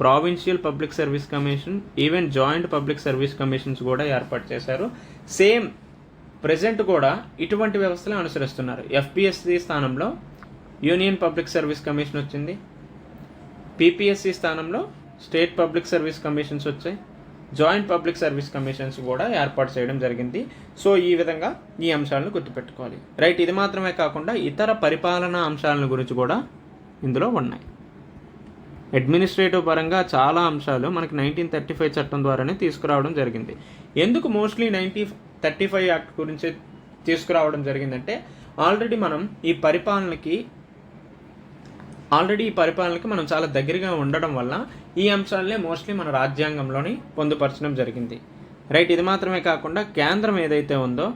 A: provincial public service commission, even joint public service commissions కూడా ఏర్పాటు చేశారు. సేమ్ ప్రజెంట్ కూడా ఇటువంటి వ్యవస్థలు అనుసరిస్తున్నారు. ఎఫ్పిఎస్సి స్థానంలో యూనియన్ పబ్లిక్ సర్వీస్ కమిషన్ వచ్చింది, పిపిఎస్సి స్థానంలో స్టేట్ పబ్లిక్ సర్వీస్ కమిషన్స్ వచ్చాయి, జాయింట్ పబ్లిక్ సర్వీస్ కమిషన్స్ కూడా ఏర్పాటు చేయడం జరిగింది. సో ఈ విధంగా ఈ అంశాలను గుర్తుపెట్టుకోవాలి. రైట్, ఇది మాత్రమే కాకుండా ఇతర పరిపాలనా అంశాలను గురించి కూడా ఇందులో ఉన్నాయి. అడ్మినిస్ట్రేటివ్ పరంగా చాలా అంశాలు మనకి 1935 చట్టం ద్వారానే తీసుకురావడం జరిగింది. ఎందుకు మోస్ట్లీ 1935 యాక్ట్ గురించి తీసుకురావడం జరిగిందంటే ఆల్రెడీ ఈ పరిపాలనకి మనం చాలా దగ్గరగా ఉండడం వల్ల ఈ అంశాలనే మోస్ట్లీ మన రాజ్యాంగంలోని పొందుపరచడం జరిగింది. రైట్, ఇది మాత్రమే కాకుండా కేంద్రం ఏదైతే ఉందో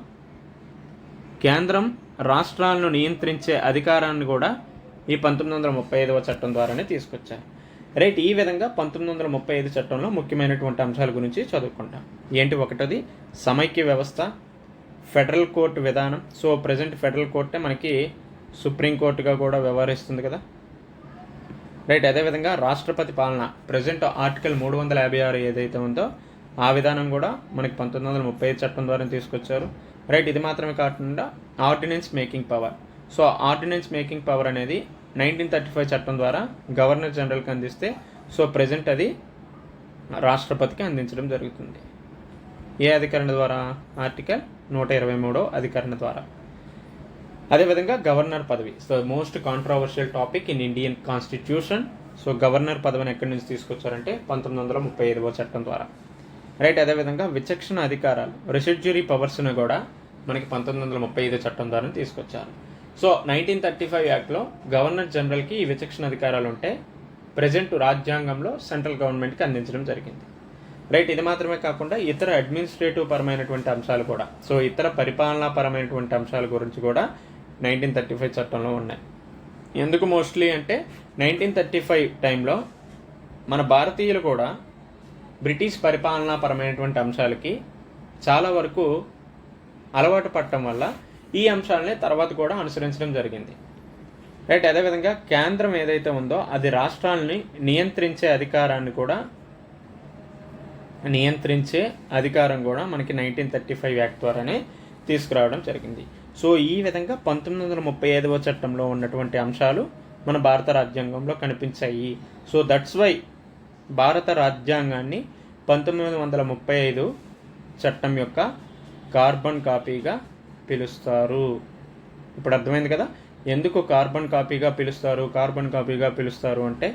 A: కేంద్రం రాష్ట్రాలను నియంత్రించే అధికారాన్ని కూడా ఈ 1935వ చట్టం ద్వారానే తీసుకొచ్చారు. రైట్, ఈ విధంగా 1935 చట్టంలో ముఖ్యమైనటువంటి అంశాల గురించి చదువుకుంటాం. ఏంటి? ఒకటది సమైక్య వ్యవస్థ, ఫెడరల్ కోర్టు విధానం. సో ప్రజెంట్ ఫెడరల్ కోర్టే మనకి సుప్రీంకోర్టుగా కూడా వ్యవహరిస్తుంది కదా. రైట్, అదేవిధంగా రాష్ట్రపతి పాలన, ప్రజెంట్ ఆర్టికల్ 356 ఏదైతే ఉందో ఆ విధానం కూడా మనకి 1935 చట్టం ద్వారా తీసుకొచ్చారు. రైట్, ఇది మాత్రమే కాకుండా ordinance making power. So ordinance making power అనేది 1935 చట్టం ద్వారా గవర్నర్ జనరల్కి అందిస్తే సో ప్రజెంట్ అది రాష్ట్రపతికి అందించడం జరుగుతుంది. ఏ అధికరణ ద్వారా? ఆర్టికల్ 123 అధికరణ ద్వారా. అదేవిధంగా గవర్నర్ పదవి. So most controversial topic in Indian constitution. So governor పదవిని ఎక్కడి నుంచి తీసుకొచ్చారంటే 1935వ చట్టం ద్వారా. రైట్, అదేవిధంగా విచక్షణ అధికారాలు, రెసిడ్యూరీ పవర్స్ను కూడా మనకి 1935 చట్టం ద్వారా తీసుకొచ్చారు. సో 1935 యాక్ట్లో గవర్నర్ జనరల్కి ఈ విచక్షణ అధికారాలు ఉంటే ప్రజెంట్ రాజ్యాంగంలో సెంట్రల్ గవర్నమెంట్కి అందించడం జరిగింది. రైట్, ఇది మాత్రమే కాకుండా ఇతర అడ్మినిస్ట్రేటివ్ పరమైనటువంటి అంశాలు కూడా, సో ఇతర పరిపాలనా పరమైనటువంటి అంశాల గురించి కూడా 1935 చట్టంలో ఉన్నాయి. ఎందుకు మోస్ట్లీ అంటే 1935 టైంలో మన భారతీయులు కూడా బ్రిటిష్ పరిపాలనా పరమైనటువంటి అంశాలకి చాలా వరకు అలవాటు పడటం వల్ల ఈ అంశాలనే తర్వాత కూడా అనుసరించడం జరిగింది. రైట్, అదేవిధంగా కేంద్రం ఏదైతే ఉందో అది రాష్ట్రాలని నియంత్రించే అధికారం కూడా మనకి 1935 యాక్ట్ ద్వారానే తీసుకురావడం జరిగింది. సో ఈ విధంగా 1935వ చట్టంలో ఉన్నటువంటి అంశాలు మన భారత రాజ్యాంగంలో కనిపించాయి. సో దట్స్ వై భారత రాజ్యాంగాన్ని 1935 చట్టం యొక్క కార్బన్ కాపీగా పిలుస్తారు. ఇప్పుడు అర్థమైంది కదా ఎందుకు కార్బన్ కాపీగా పిలుస్తారు అంటే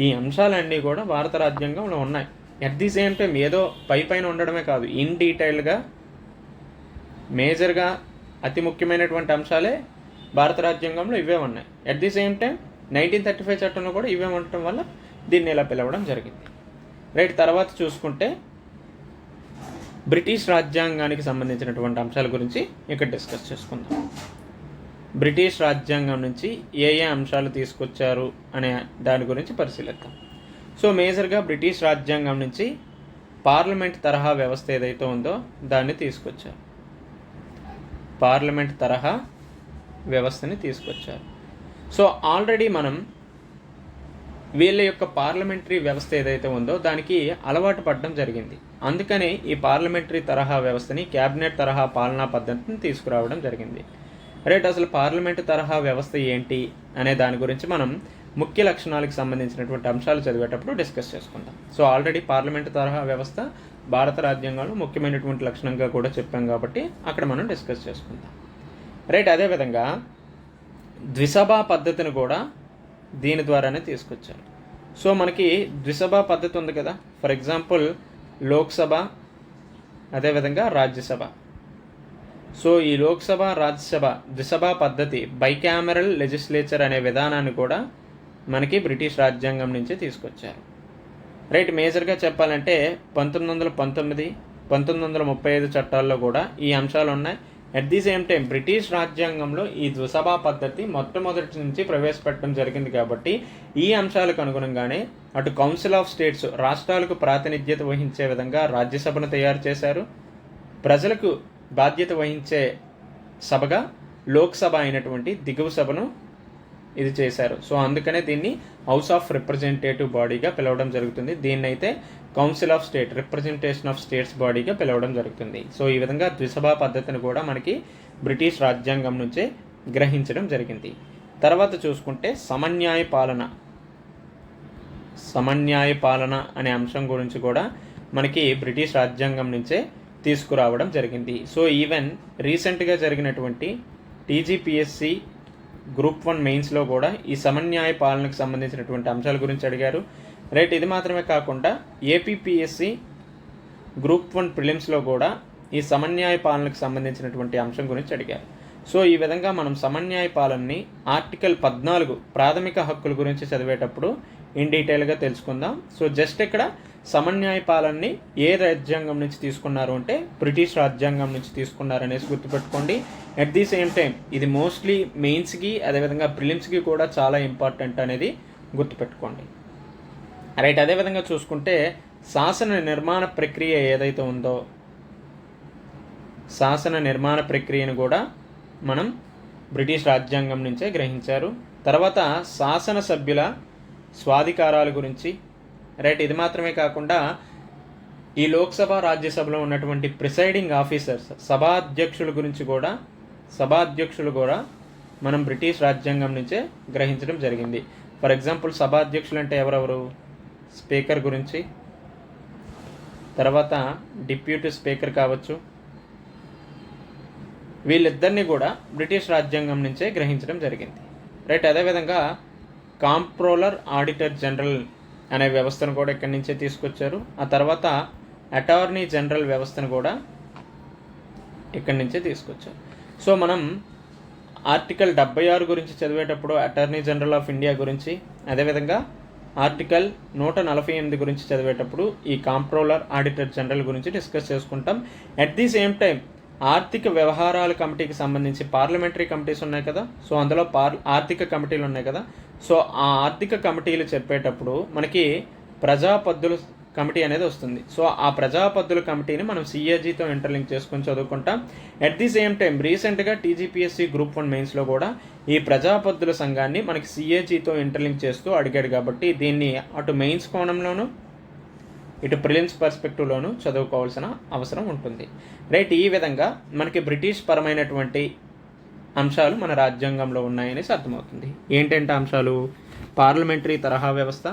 A: ఈ అంశాలన్నీ కూడా భారత రాజ్యాంగంలో ఉన్నాయి. అట్ ది సేమ్ టైం ఏదో పైన ఉండడమే కాదు, ఇన్ డీటెయిల్గా మేజర్గా అతి ముఖ్యమైనటువంటి అంశాలే భారత రాజ్యాంగంలో ఇవే ఉన్నాయి. అట్ ది సేమ్ టైం 1935 చట్టంలో కూడా ఇవే ఉండటం వల్ల దీన్ని ఇలా పిలవడం జరిగింది. రైట్, తర్వాత చూసుకుంటే బ్రిటిష్ రాజ్యాంగానికి సంబంధించినటువంటి అంశాల గురించి ఇక్కడ డిస్కస్ చేసుకుందాం. బ్రిటిష్ రాజ్యాంగం నుంచి ఏ అంశాలు తీసుకొచ్చారు అనే దాని గురించి పరిశీలిద్దాం. సో మేజర్గా బ్రిటిష్ రాజ్యాంగం నుంచి పార్లమెంట్ తరహా వ్యవస్థ ఏదైతే ఉందో దాన్ని తీసుకొచ్చారు. పార్లమెంట్ తరహా వ్యవస్థని తీసుకొచ్చారు. సో ఆల్రెడీ మనం వీళ్ళ యొక్క పార్లమెంటరీ వ్యవస్థ ఏదైతే ఉందో దానికి అలవాటు పడడం జరిగింది. అందుకని ఈ పార్లమెంటరీ తరహా వ్యవస్థని క్యాబినెట్ తరహా పాలనా పద్ధతిని తీసుకురావడం జరిగింది. రైట్, అసలు పార్లమెంటు తరహా వ్యవస్థ ఏంటి అనే దాని గురించి మనం ముఖ్య లక్షణాలకు సంబంధించినటువంటి అంశాలు చదివేటప్పుడు డిస్కస్ చేసుకుందాం. సో ఆల్రెడీ పార్లమెంటు తరహా వ్యవస్థ భారత రాజ్యాంగంలో ముఖ్యమైనటువంటి లక్షణంగా కూడా చెప్పాం కాబట్టి అక్కడ మనం డిస్కస్ చేసుకుందాం. రైట్, అదేవిధంగా ద్విసభా పద్ధతిని కూడా దీని ద్వారానే తీసుకొచ్చారు. సో మనకి ద్విసభా పద్ధతి ఉంది కదా, ఫర్ ఎగ్జాంపుల్ లోక్సభ అదేవిధంగా రాజ్యసభ. సో ఈ లోక్సభ రాజ్యసభ ద్విసభా పద్ధతి బైకామరల్ లెజిస్లేచర్ అనే విధానాన్ని కూడా మనకి బ్రిటిష్ రాజ్యాంగం నుంచి తీసుకొచ్చారు. రైట్, మేజర్గా చెప్పాలంటే 1919, 1935 చట్టాల్లో కూడా ఈ అంశాలు ఉన్నాయి. At the same time British రాజ్యాంగంలో ఈ ద్విసభా పద్ధతి మొట్టమొదటి నుంచి ప్రవేశపెట్టడం జరిగింది కాబట్టి ఈ అంశాలకు అనుగుణంగానే అటు కౌన్సిల్ ఆఫ్ స్టేట్స్ రాష్ట్రాలకు ప్రాతినిధ్యత వహించే విధంగా రాజ్యసభను తయారు చేశారు. ప్రజలకు బాధ్యత వహించే సభగా లోక్సభ అయినటువంటి దిగువ సభను ఇది చేశారు. సో అందుకనే దీన్ని హౌస్ ఆఫ్ రిప్రజెంటేటివ్ బాడీగా పిలవడం జరుగుతుంది. దీన్ని అయితే council of state representation of states బాడీగా పిలవడం జరుగుతుంది. సో ఈ విధంగా ద్విసభా పద్ధతిని కూడా మనకి బ్రిటిష్ రాజ్యాంగం నుంచే గ్రహించడం జరిగింది. తర్వాత చూసుకుంటే సమన్యాయ పాలన అనే అంశం గురించి కూడా మనకి బ్రిటిష్ రాజ్యాంగం నుంచే తీసుకురావడం జరిగింది. సో ఈవెన్ రీసెంట్గా జరిగినటువంటి టీజీపీఎస్సి గ్రూప్ 1 మెయిన్స్లో కూడా ఈ సమన్యాయ పాలనకు సంబంధించినటువంటి అంశాల గురించి అడిగారు. రైట్, ఇది మాత్రమే కాకుండా ఏపీపీఎస్సి గ్రూప్ 1 ప్రిలిమ్స్లో కూడా ఈ సమన్యాయ పాలనకు సంబంధించినటువంటి అంశం గురించి అడిగారు. సో ఈ విధంగా మనం సమన్యాయ పాలనని ఆర్టికల్ 14 ప్రాథమిక హక్కుల గురించి చదివేటప్పుడు ఇన్ డీటెయిల్గా తెలుసుకుందాం. సో జస్ట్ ఇక్కడ సమన్యాయ పాలనని ఏ రాజ్యాంగం నుంచి తీసుకున్నారు అంటే బ్రిటిష్ రాజ్యాంగం నుంచి తీసుకున్నారు అనేసి గుర్తుపెట్టుకోండి. అట్ ది సేమ్ టైం ఇది మోస్ట్లీ మెయిన్స్కి అదేవిధంగా ప్రిలిమ్స్కి కూడా చాలా ఇంపార్టెంట్ అనేది గుర్తుపెట్టుకోండి. రైట్, అదేవిధంగా చూసుకుంటే శాసన నిర్మాణ ప్రక్రియ ఏదైతే ఉందో శాసన నిర్మాణ ప్రక్రియను కూడా మనం బ్రిటిష్ రాజ్యాంగం నుంచే గ్రహించారు. తర్వాత శాసన సభ్యుల స్వాధికారాల గురించి, రైట్, ఇది మాత్రమే కాకుండా ఈ లోక్సభ రాజ్యసభలో ఉన్నటువంటి ప్రిసైడింగ్ ఆఫీసర్స్ సభాధ్యక్షుల గురించి కూడా మనం బ్రిటిష్ రాజ్యాంగం నుంచే గ్రహించడం జరిగింది. ఫర్ ఎగ్జాంపుల్ సభాధ్యక్షులు అంటే ఎవరెవరు? స్పీకర్ గురించి, తర్వాత డిప్యూటీ స్పీకర్ కావచ్చు, వీళ్ళిద్దరినీ కూడా బ్రిటిష్ రాజ్యాంగం నుంచే గ్రహించడం జరిగింది. రైట్, అదేవిధంగా కాంప్ట్రోలర్ ఆడిటర్ జనరల్ అనే వ్యవస్థను కూడా ఇక్కడి నుంచే తీసుకొచ్చారు. ఆ తర్వాత అటార్నీ జనరల్ వ్యవస్థను కూడా ఇక్కడి నుంచే తీసుకొచ్చారు. సో మనం ఆర్టికల్ 76 గురించి చదివేటప్పుడు అటార్నీ జనరల్ ఆఫ్ ఇండియా గురించి, అదేవిధంగా ఆర్టికల్ 148 గురించి చదివేటప్పుడు ఈ కాంప్ట్రోలర్ ఆడిటర్ జనరల్ గురించి డిస్కస్ చేసుకుంటాం. అట్ ది సేమ్ టైం ఆర్థిక వ్యవహారాల కమిటీకి సంబంధించి పార్లమెంటరీ కమిటీస్ ఉన్నాయి కదా, సో అందులో ఆర్థిక కమిటీలు ఉన్నాయి కదా, సో ఆ ఆర్థిక కమిటీలు చెప్పేటప్పుడు మనకి ప్రజాపద్దుల కమిటీ అనేది వస్తుంది. సో ఆ ప్రజాపద్దుల కమిటీని మనం సిఏజీతో ఇంటర్లింక్ చేసుకొని చదువుకుంటాం. అట్ ది సేమ్ టైం రీసెంట్గా టీజీపీఎస్సీ గ్రూప్ 1 మెయిన్స్లో కూడా ఈ ప్రజాపద్దుల సంఘాన్ని మనకి సిఏజీతో ఇంటర్లింక్ చేస్తూ అడిగాడు. కాబట్టి దీన్ని అటు మెయిన్స్ కోణంలోనూ ఇటు ప్రిలిమ్స్ పర్స్పెక్టివ్లోనూ చదువుకోవాల్సిన అవసరం ఉంటుంది. రైట్, ఈ విధంగా మనకి బ్రిటిష్ పరమైనటువంటి అంశాలు మన రాజ్యాంగంలో ఉన్నాయనేసి అర్థమవుతుంది. ఏంటంటే అంశాలు? పార్లమెంటరీ తరహా వ్యవస్థ,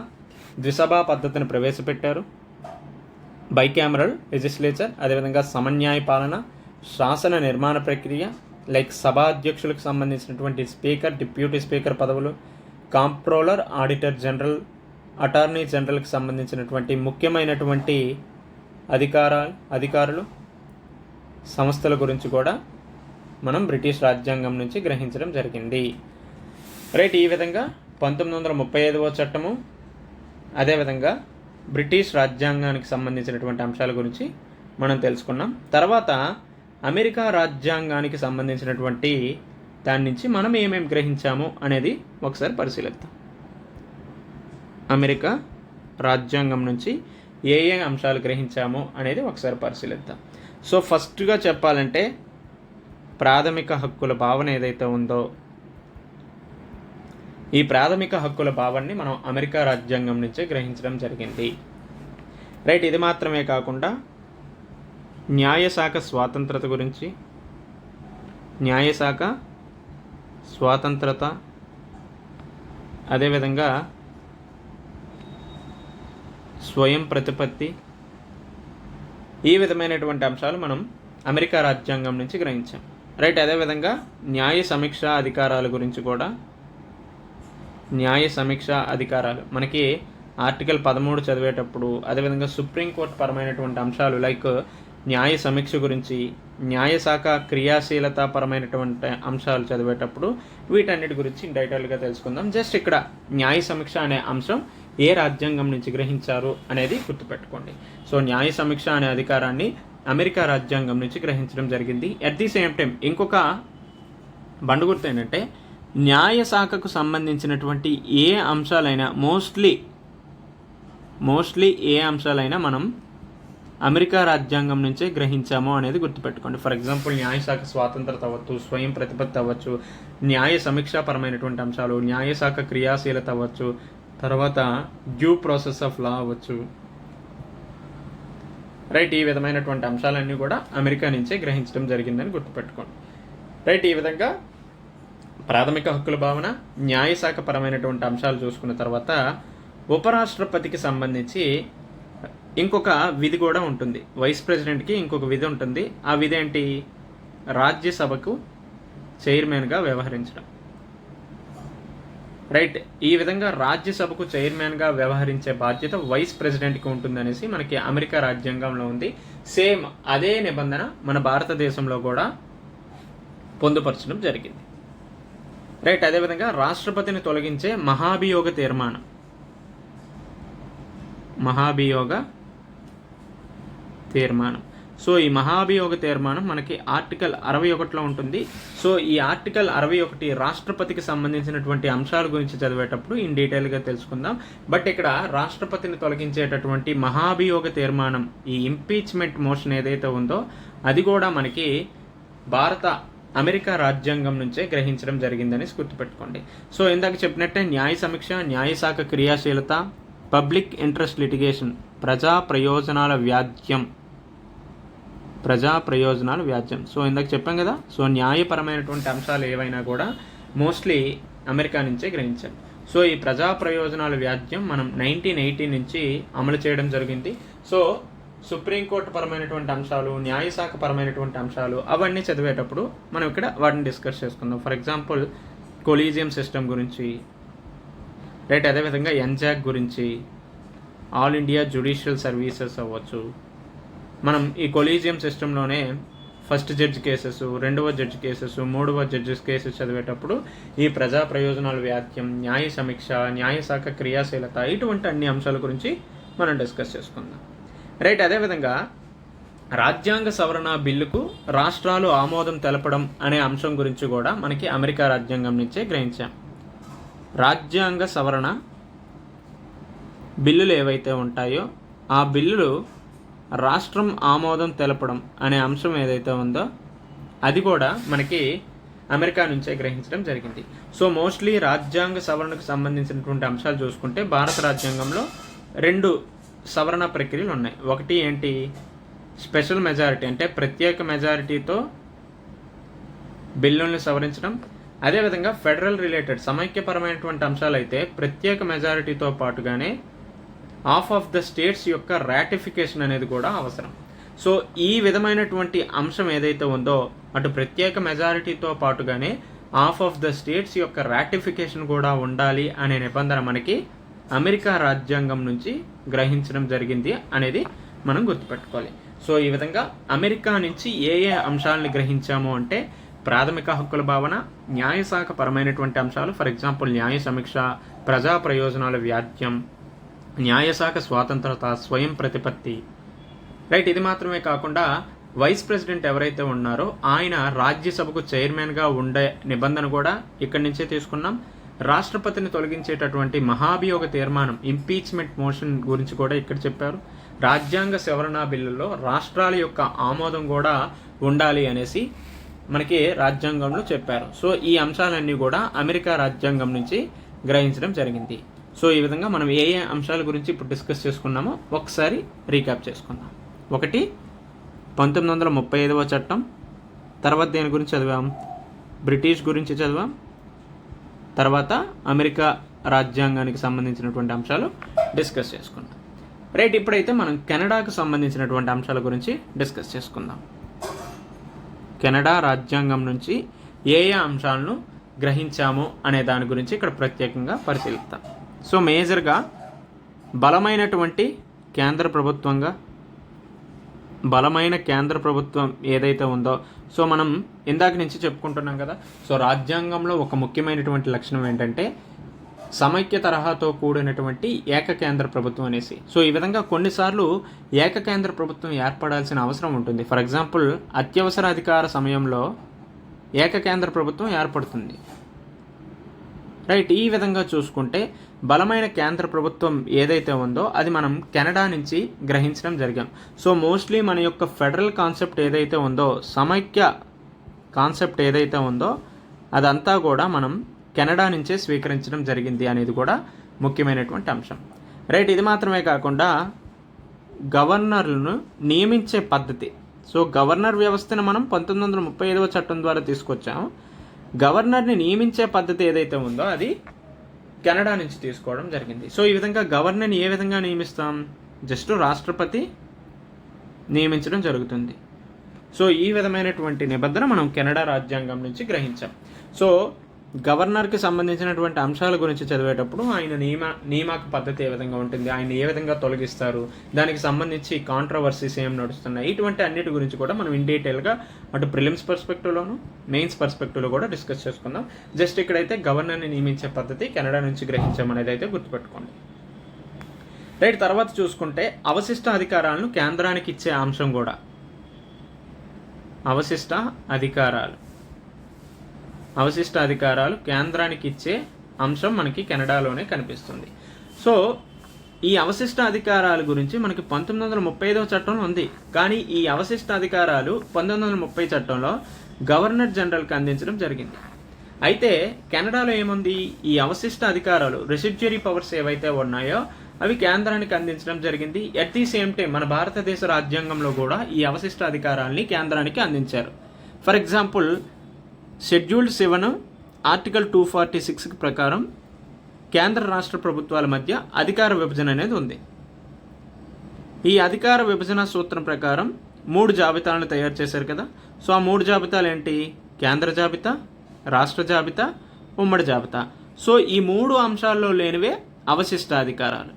A: ద్విసభా పద్ధతిని ప్రవేశపెట్టారు, బైకామరల్ లెజిస్లేచర్, అదేవిధంగా సమన్యాయ పాలన, శాసన నిర్మాణ ప్రక్రియ లైక్ సభాధ్యక్షులకు సంబంధించినటువంటి స్పీకర్, డిప్యూటీ స్పీకర్ పదవులు, కాంప్ట్రోలర్ ఆడిటర్ జనరల్, అటార్నీ జనరల్కి సంబంధించినటువంటి ముఖ్యమైనటువంటి అధికారులు, సంస్థల గురించి కూడా మనం బ్రిటిష్ రాజ్యాంగం నుంచి గ్రహించడం జరిగింది. రైట్, ఈ విధంగా 1935వ చట్టము, అదేవిధంగా బ్రిటిష్ రాజ్యాంగానికి సంబంధించినటువంటి అంశాల గురించి మనం తెలుసుకున్నాం. తర్వాత అమెరికా రాజ్యాంగానికి సంబంధించినటువంటి దాని నుంచి మనం ఏమేమి గ్రహించాము అనేది ఒకసారి పరిశీలిద్దాం. అమెరికా రాజ్యాంగం నుంచి ఏ ఏ అంశాలు గ్రహించాము అనేది ఒకసారి పరిశీలిద్దాం. సో ఫస్ట్గా చెప్పాలంటే ప్రాథమిక హక్కుల భావన ఏదైతే ఉందో ఈ ప్రాథమిక హక్కుల భావనని మనం అమెరికా రాజ్యాంగం నుంచే గ్రహించడం జరిగింది. రైట్, ఇది మాత్రమే కాకుండా న్యాయశాఖ స్వాతంత్రత గురించి, న్యాయశాఖ స్వాతంత్రత, అదేవిధంగా స్వయం ప్రతిపత్తి, ఈ విధమైనటువంటి అంశాలు మనం అమెరికా రాజ్యాంగం నుంచి గ్రహించాం. రైట్, అదేవిధంగా న్యాయ సమీక్ష అధికారాల గురించి కూడా, న్యాయ సమీక్ష అధికారాలు మనకి ఆర్టికల్ 13 చదివేటప్పుడు, అదేవిధంగా సుప్రీంకోర్టు పరమైనటువంటి అంశాలు లైక్ న్యాయ సమీక్ష గురించి, న్యాయశాఖ క్రియాశీలత పరమైనటువంటి అంశాలు చదివేటప్పుడు వీటన్నిటి గురించి డీటెయిల్గా తెలుసుకుందాం. జస్ట్ ఇక్కడ న్యాయ సమీక్ష అనే అంశం ఏ రాజ్యాంగం నుంచి గ్రహించారు అనేది గుర్తుపెట్టుకోండి. సో న్యాయ సమీక్ష అనే అధికారాన్ని అమెరికా రాజ్యాంగం నుంచి గ్రహించడం జరిగింది. అట్ ది సేమ్ టైం ఇంకొక బండుగుర్తు ఏంటంటే న్యాయశాఖకు సంబంధించినటువంటి ఏ అంశాలైనా మోస్ట్లీ ఏ అంశాలైనా మనం అమెరికా రాజ్యాంగం నుంచే గ్రహించాము అనేది గుర్తుపెట్టుకోండి. ఫర్ ఎగ్జాంపుల్ న్యాయశాఖ స్వాతంత్రత అవ్వచ్చు, స్వయం ప్రతిపత్తి అవ్వచ్చు, న్యాయ సమీక్షాపరమైనటువంటి అంశాలు, న్యాయశాఖ క్రియాశీలత అవ్వచ్చు, తర్వాత డ్యూ ప్రాసెస్ ఆఫ్ లా అవ్వచ్చు. రైట్, ఈ విధమైనటువంటి అంశాలన్నీ కూడా అమెరికా నుంచే గ్రహించడం జరిగిందని గుర్తుపెట్టుకోండి. రైట్, ఈ విధంగా ప్రాథమిక హక్కుల భావన, న్యాయశాఖ పరమైనటువంటి అంశాలు చూసుకున్న తర్వాత ఉపరాష్ట్రపతికి సంబంధించి ఇంకొక విధి కూడా ఉంటుంది. వైస్ ప్రెసిడెంట్కి ఇంకొక విధి ఉంటుంది. ఆ విధి ఏంటి? రాజ్యసభకు చైర్మన్గా వ్యవహరించడం. రైట్, ఈ విధంగా రాజ్యసభకు చైర్మన్గా వ్యవహరించే బాధ్యత వైస్ ప్రెసిడెంట్కి ఉంటుందనేసి మనకి అమెరికా రాజ్యాంగంలో ఉంది. సేమ్ అదే నిబంధన మన భారతదేశంలో కూడా పొందుపరచడం జరిగింది. రైట్, అదేవిధంగా రాష్ట్రపతిని తొలగించే మహాభియోగ తీర్మానం, మహాభియోగ తీర్మానం. సో ఈ మహాభియోగ తీర్మానం మనకి ఆర్టికల్ 61లో ఉంటుంది. సో ఈ ఆర్టికల్ 61 రాష్ట్రపతికి సంబంధించినటువంటి అంశాల గురించి చదివేటప్పుడు ఇన్ డీటెయిల్గా తెలుసుకుందాం. బట్ ఇక్కడ రాష్ట్రపతిని తొలగించేటటువంటి మహాభియోగ తీర్మానం, ఈ ఇంపీచ్మెంట్ మోషన్ ఏదైతే ఉందో అది కూడా మనకి అమెరికా రాజ్యాంగం నుంచే గ్రహించడం జరిగిందని గుర్తుపెట్టుకోండి. సో ఇందాక చెప్పినట్టే న్యాయ సమీక్ష, న్యాయశాఖ క్రియాశీలత, పబ్లిక్ ఇంట్రెస్ట్ లిటిగేషన్, ప్రజా ప్రయోజనాల వ్యాజ్యం. సో ఇందాక చెప్పాం కదా, సో న్యాయపరమైనటువంటి అంశాలు ఏవైనా కూడా మోస్ట్లీ అమెరికా నుంచే గ్రహించాం. సో ఈ ప్రజా ప్రయోజనాల వ్యాజ్యం మనం 1980 నుంచి అమలు చేయడం జరిగింది. సో సుప్రీంకోర్టు పరమైనటువంటి అంశాలు, న్యాయశాఖ పరమైనటువంటి అంశాలు అవన్నీ చదివేటప్పుడు మనం ఇక్కడ వాటిని డిస్కస్ చేసుకుందాం. ఫర్ ఎగ్జాంపుల్ కొలీజియం సిస్టమ్ గురించి, రైట్, అదేవిధంగా ఎన్జాక్ గురించి, ఆల్ ఇండియా జ్యుడిషియల్ సర్వీసెస్ అవ్వచ్చు. మనం ఈ కొలీజియం సిస్టంలోనే ఫస్ట్ జడ్జి కేసెస్, రెండవ జడ్జి కేసెస్, మూడవ జడ్జెస్ కేసెస్ చదివేటప్పుడు ఈ ప్రజా ప్రయోజనాల వ్యాజ్యం, న్యాయ సమీక్ష, న్యాయశాఖ క్రియాశీలత ఇటువంటి అన్ని అంశాల గురించి మనం డిస్కస్ చేసుకుందాం. రైట్, అదేవిధంగా రాజ్యాంగ సవరణ బిల్లుకు రాష్ట్రాలు ఆమోదం తెలపడం అనే అంశం గురించి కూడా మనకి అమెరికా రాజ్యాంగం నుంచే గ్రహించాం. రాజ్యాంగ సవరణ బిల్లులు ఏవైతే ఉంటాయో ఆ బిల్లులు రాష్ట్రం ఆమోదం తెలపడం అనే అంశం ఏదైతే ఉందో అది కూడా మనకి అమెరికా నుంచే గ్రహించడం జరిగింది. సో మోస్ట్లీ రాజ్యాంగ సవరణకు సంబంధించినటువంటి అంశాలు చూసుకుంటే భారత రాజ్యాంగంలో 2 సవరణ ప్రక్రియలు ఉన్నాయి. ఒకటి ఏంటి, స్పెషల్ మెజారిటీ అంటే ప్రత్యేక మెజారిటీతో బిల్లుల్ని సవరించడం. అదేవిధంగా ఫెడరల్ రిలేటెడ్ సమైక్యపరమైనటువంటి అంశాలు అయితే ప్రత్యేక మెజారిటీతో పాటుగానే ఆఫ్ ద స్టేట్స్ యొక్క రాటిఫికేషన్ అనేది కూడా అవసరం. సో ఈ విధమైనటువంటి అంశం ఏదైతే ఉందో అటు ప్రత్యేక మెజారిటీతో పాటుగానే ఆఫ్ ద స్టేట్స్ యొక్క రాటిఫికేషన్ కూడా ఉండాలి అనే నిబంధన మనకి అమెరికా రాజ్యాంగం నుంచి గ్రహించడం జరిగింది అనేది మనం గుర్తుపెట్టుకోవాలి. సో ఈ విధంగా అమెరికా నుంచి ఏ అంశాలని గ్రహించాము అంటే ప్రాథమిక హక్కుల భావన, న్యాయశాఖ పరమైనటువంటి అంశాలు, ఫర్ ఎగ్జాంపుల్ న్యాయ సమీక్ష, ప్రజా ప్రయోజనాల వ్యాజ్యం, న్యాయశాఖ స్వాతంత్రత, స్వయం ప్రతిపత్తి. రైట్, ఇది మాత్రమే కాకుండా వైస్ ప్రెసిడెంట్ ఎవరైతే ఉన్నారో ఆయన రాజ్యసభకు చైర్మన్గా ఉండే నిబంధన కూడా ఇక్కడి నుంచే తీసుకున్నాం. రాష్ట్రపతిని తొలగించేటటువంటి మహాభియోగ తీర్మానం, ఇంపీచ్మెంట్ మోషన్ గురించి కూడా ఇక్కడ చెప్పారు. రాజ్యాంగ సవరణ బిల్లులో రాష్ట్రాల యొక్క ఆమోదం కూడా ఉండాలి అనేసి మనకి రాజ్యాంగంలో చెప్పారు. సో ఈ అంశాలన్నీ కూడా అమెరికా రాజ్యాంగం నుంచి గ్రహించడం జరిగింది. సో ఈ విధంగా మనం ఏ అంశాల గురించి ఇప్పుడు డిస్కస్ చేసుకున్నామో ఒకసారి రీక్యాప్ చేసుకుందాం. ఒకటి 1935వ చట్టం, తర్వాత దేని గురించి చదివాం, బ్రిటిష్ గురించి చదివాం, తర్వాత అమెరికా రాజ్యాంగానికి సంబంధించినటువంటి అంశాలు డిస్కస్ చేసుకున్నాం. రైట్, ఇప్పుడైతే మనం కెనడాకు సంబంధించినటువంటి అంశాల గురించి డిస్కస్ చేసుకుందాం. కెనడా రాజ్యాంగం నుంచి ఏ అంశాలను గ్రహించాము అనే దాని గురించి ఇక్కడ ప్రత్యేకంగా పరిశీలిస్తాం. సో మేజర్గా బలమైనటువంటి కేంద్ర ప్రభుత్వం ఏదైతే ఉందో, సో మనం ఇందాక నుంచి చెప్పుకుంటున్నాం కదా. సో రాజ్యాంగంలో ఒక ముఖ్యమైనటువంటి లక్షణం ఏంటంటే సమైక్య తరహాతో కూడినటువంటి ఏకకేంద్ర ప్రభుత్వం అనేసి. సో ఈ విధంగా కొన్నిసార్లు ఏకకేంద్ర ప్రభుత్వం ఏర్పడాల్సిన అవసరం ఉంటుంది. ఫర్ ఎగ్జాంపుల్ అత్యవసర అధికార సమయంలో ఏకకేంద్ర ప్రభుత్వం ఏర్పడుతుంది. రైట్, ఈ విధంగా చూసుకుంటే బలమైన కేంద్ర ప్రభుత్వం ఏదైతే ఉందో అది మనం కెనడా నుంచి గ్రహించడం జరిగాం. సో మోస్ట్లీ మన యొక్క ఫెడరల్ కాన్సెప్ట్ ఏదైతే ఉందో, సమైక్య కాన్సెప్ట్ ఏదైతే ఉందో అదంతా కూడా మనం కెనడా నుంచే స్వీకరించడం జరిగింది అనేది కూడా ముఖ్యమైనటువంటి అంశం. రైట్, ఇది మాత్రమే కాకుండా గవర్నర్లను నియమించే పద్ధతి. సో గవర్నర్ వ్యవస్థను మనం 1935వ చట్టం ద్వారా తీసుకొచ్చాము. గవర్నర్ని నియమించే పద్ధతి ఏదైతే ఉందో అది కెనడా నుంచి తీసుకోవడం జరిగింది. సో ఈ విధంగా గవర్నర్ని ఏ విధంగా నియమిస్తాం, జస్ట్ రాష్ట్రపతి నియమించడం జరుగుతుంది. సో ఈ విధమైనటువంటి నిబంధన మనం కెనడా రాజ్యాంగం నుంచి గ్రహించాం. సో గవర్నర్కి సంబంధించినటువంటి అంశాల గురించి చదివేటప్పుడు ఆయన నియామక పద్ధతి ఏ విధంగా ఉంటుంది, ఆయన ఏ విధంగా తొలగిస్తారు, దానికి సంబంధించి కాంట్రవర్సీస్ ఏం నడుస్తున్నాయి, ఇటువంటి అన్నిటి గురించి కూడా మనం ఇన్ డీటెయిల్గా అటు ప్రిలిమ్స్ పర్స్పెక్టివ్లోను మెయిన్స్ పర్స్పెక్టివ్లో కూడా డిస్కస్ చేసుకుందాం. జస్ట్ ఇక్కడైతే గవర్నర్ని నియమించే పద్ధతి కెనడా నుంచి గ్రహించామనేది అయితే గుర్తుపెట్టుకోండి. రైట్, తర్వాత చూసుకుంటే అవశిష్ట అధికారాలను కేంద్రానికి ఇచ్చే అంశం కూడా, అవశిష్ట అధికారాలు కేంద్రానికి ఇచ్చే అంశం మనకి కెనడాలోనే కనిపిస్తుంది. సో ఈ అవశిష్ట అధికారాల గురించి మనకి 1935 చట్టంలో ఉంది. కానీ ఈ అవశిష్ట అధికారాలు 1930 చట్టంలో గవర్నర్ జనరల్కి అందించడం జరిగింది. అయితే కెనడాలో ఏముంది, ఈ అవశిష్ట అధికారాలు రెసిడ్యూరీ పవర్స్ ఏవైతే ఉన్నాయో అవి కేంద్రానికి అందించడం జరిగింది. ఎట్ ది సేమ్ టైం మన భారతదేశ రాజ్యాంగంలో కూడా ఈ అవశిష్ట అధికారాలని కేంద్రానికి అందించారు. ఫర్ ఎగ్జాంపుల్ షెడ్యూల్డ్ 7 ఆర్టికల్ 246 ప్రకారం కేంద్ర రాష్ట్ర ప్రభుత్వాల మధ్య అధికార విభజన అనేది ఉంది. ఈ అధికార విభజన సూత్రం ప్రకారం 3 జాబితాలను తయారు చేశారు కదా. సో ఆ 3 జాబితాలు ఏంటి, కేంద్ర జాబితా, రాష్ట్ర జాబితా, ఉమ్మడి జాబితా. సో ఈ 3 అంశాల్లో లేనివే అవశిష్ట అధికారాలు.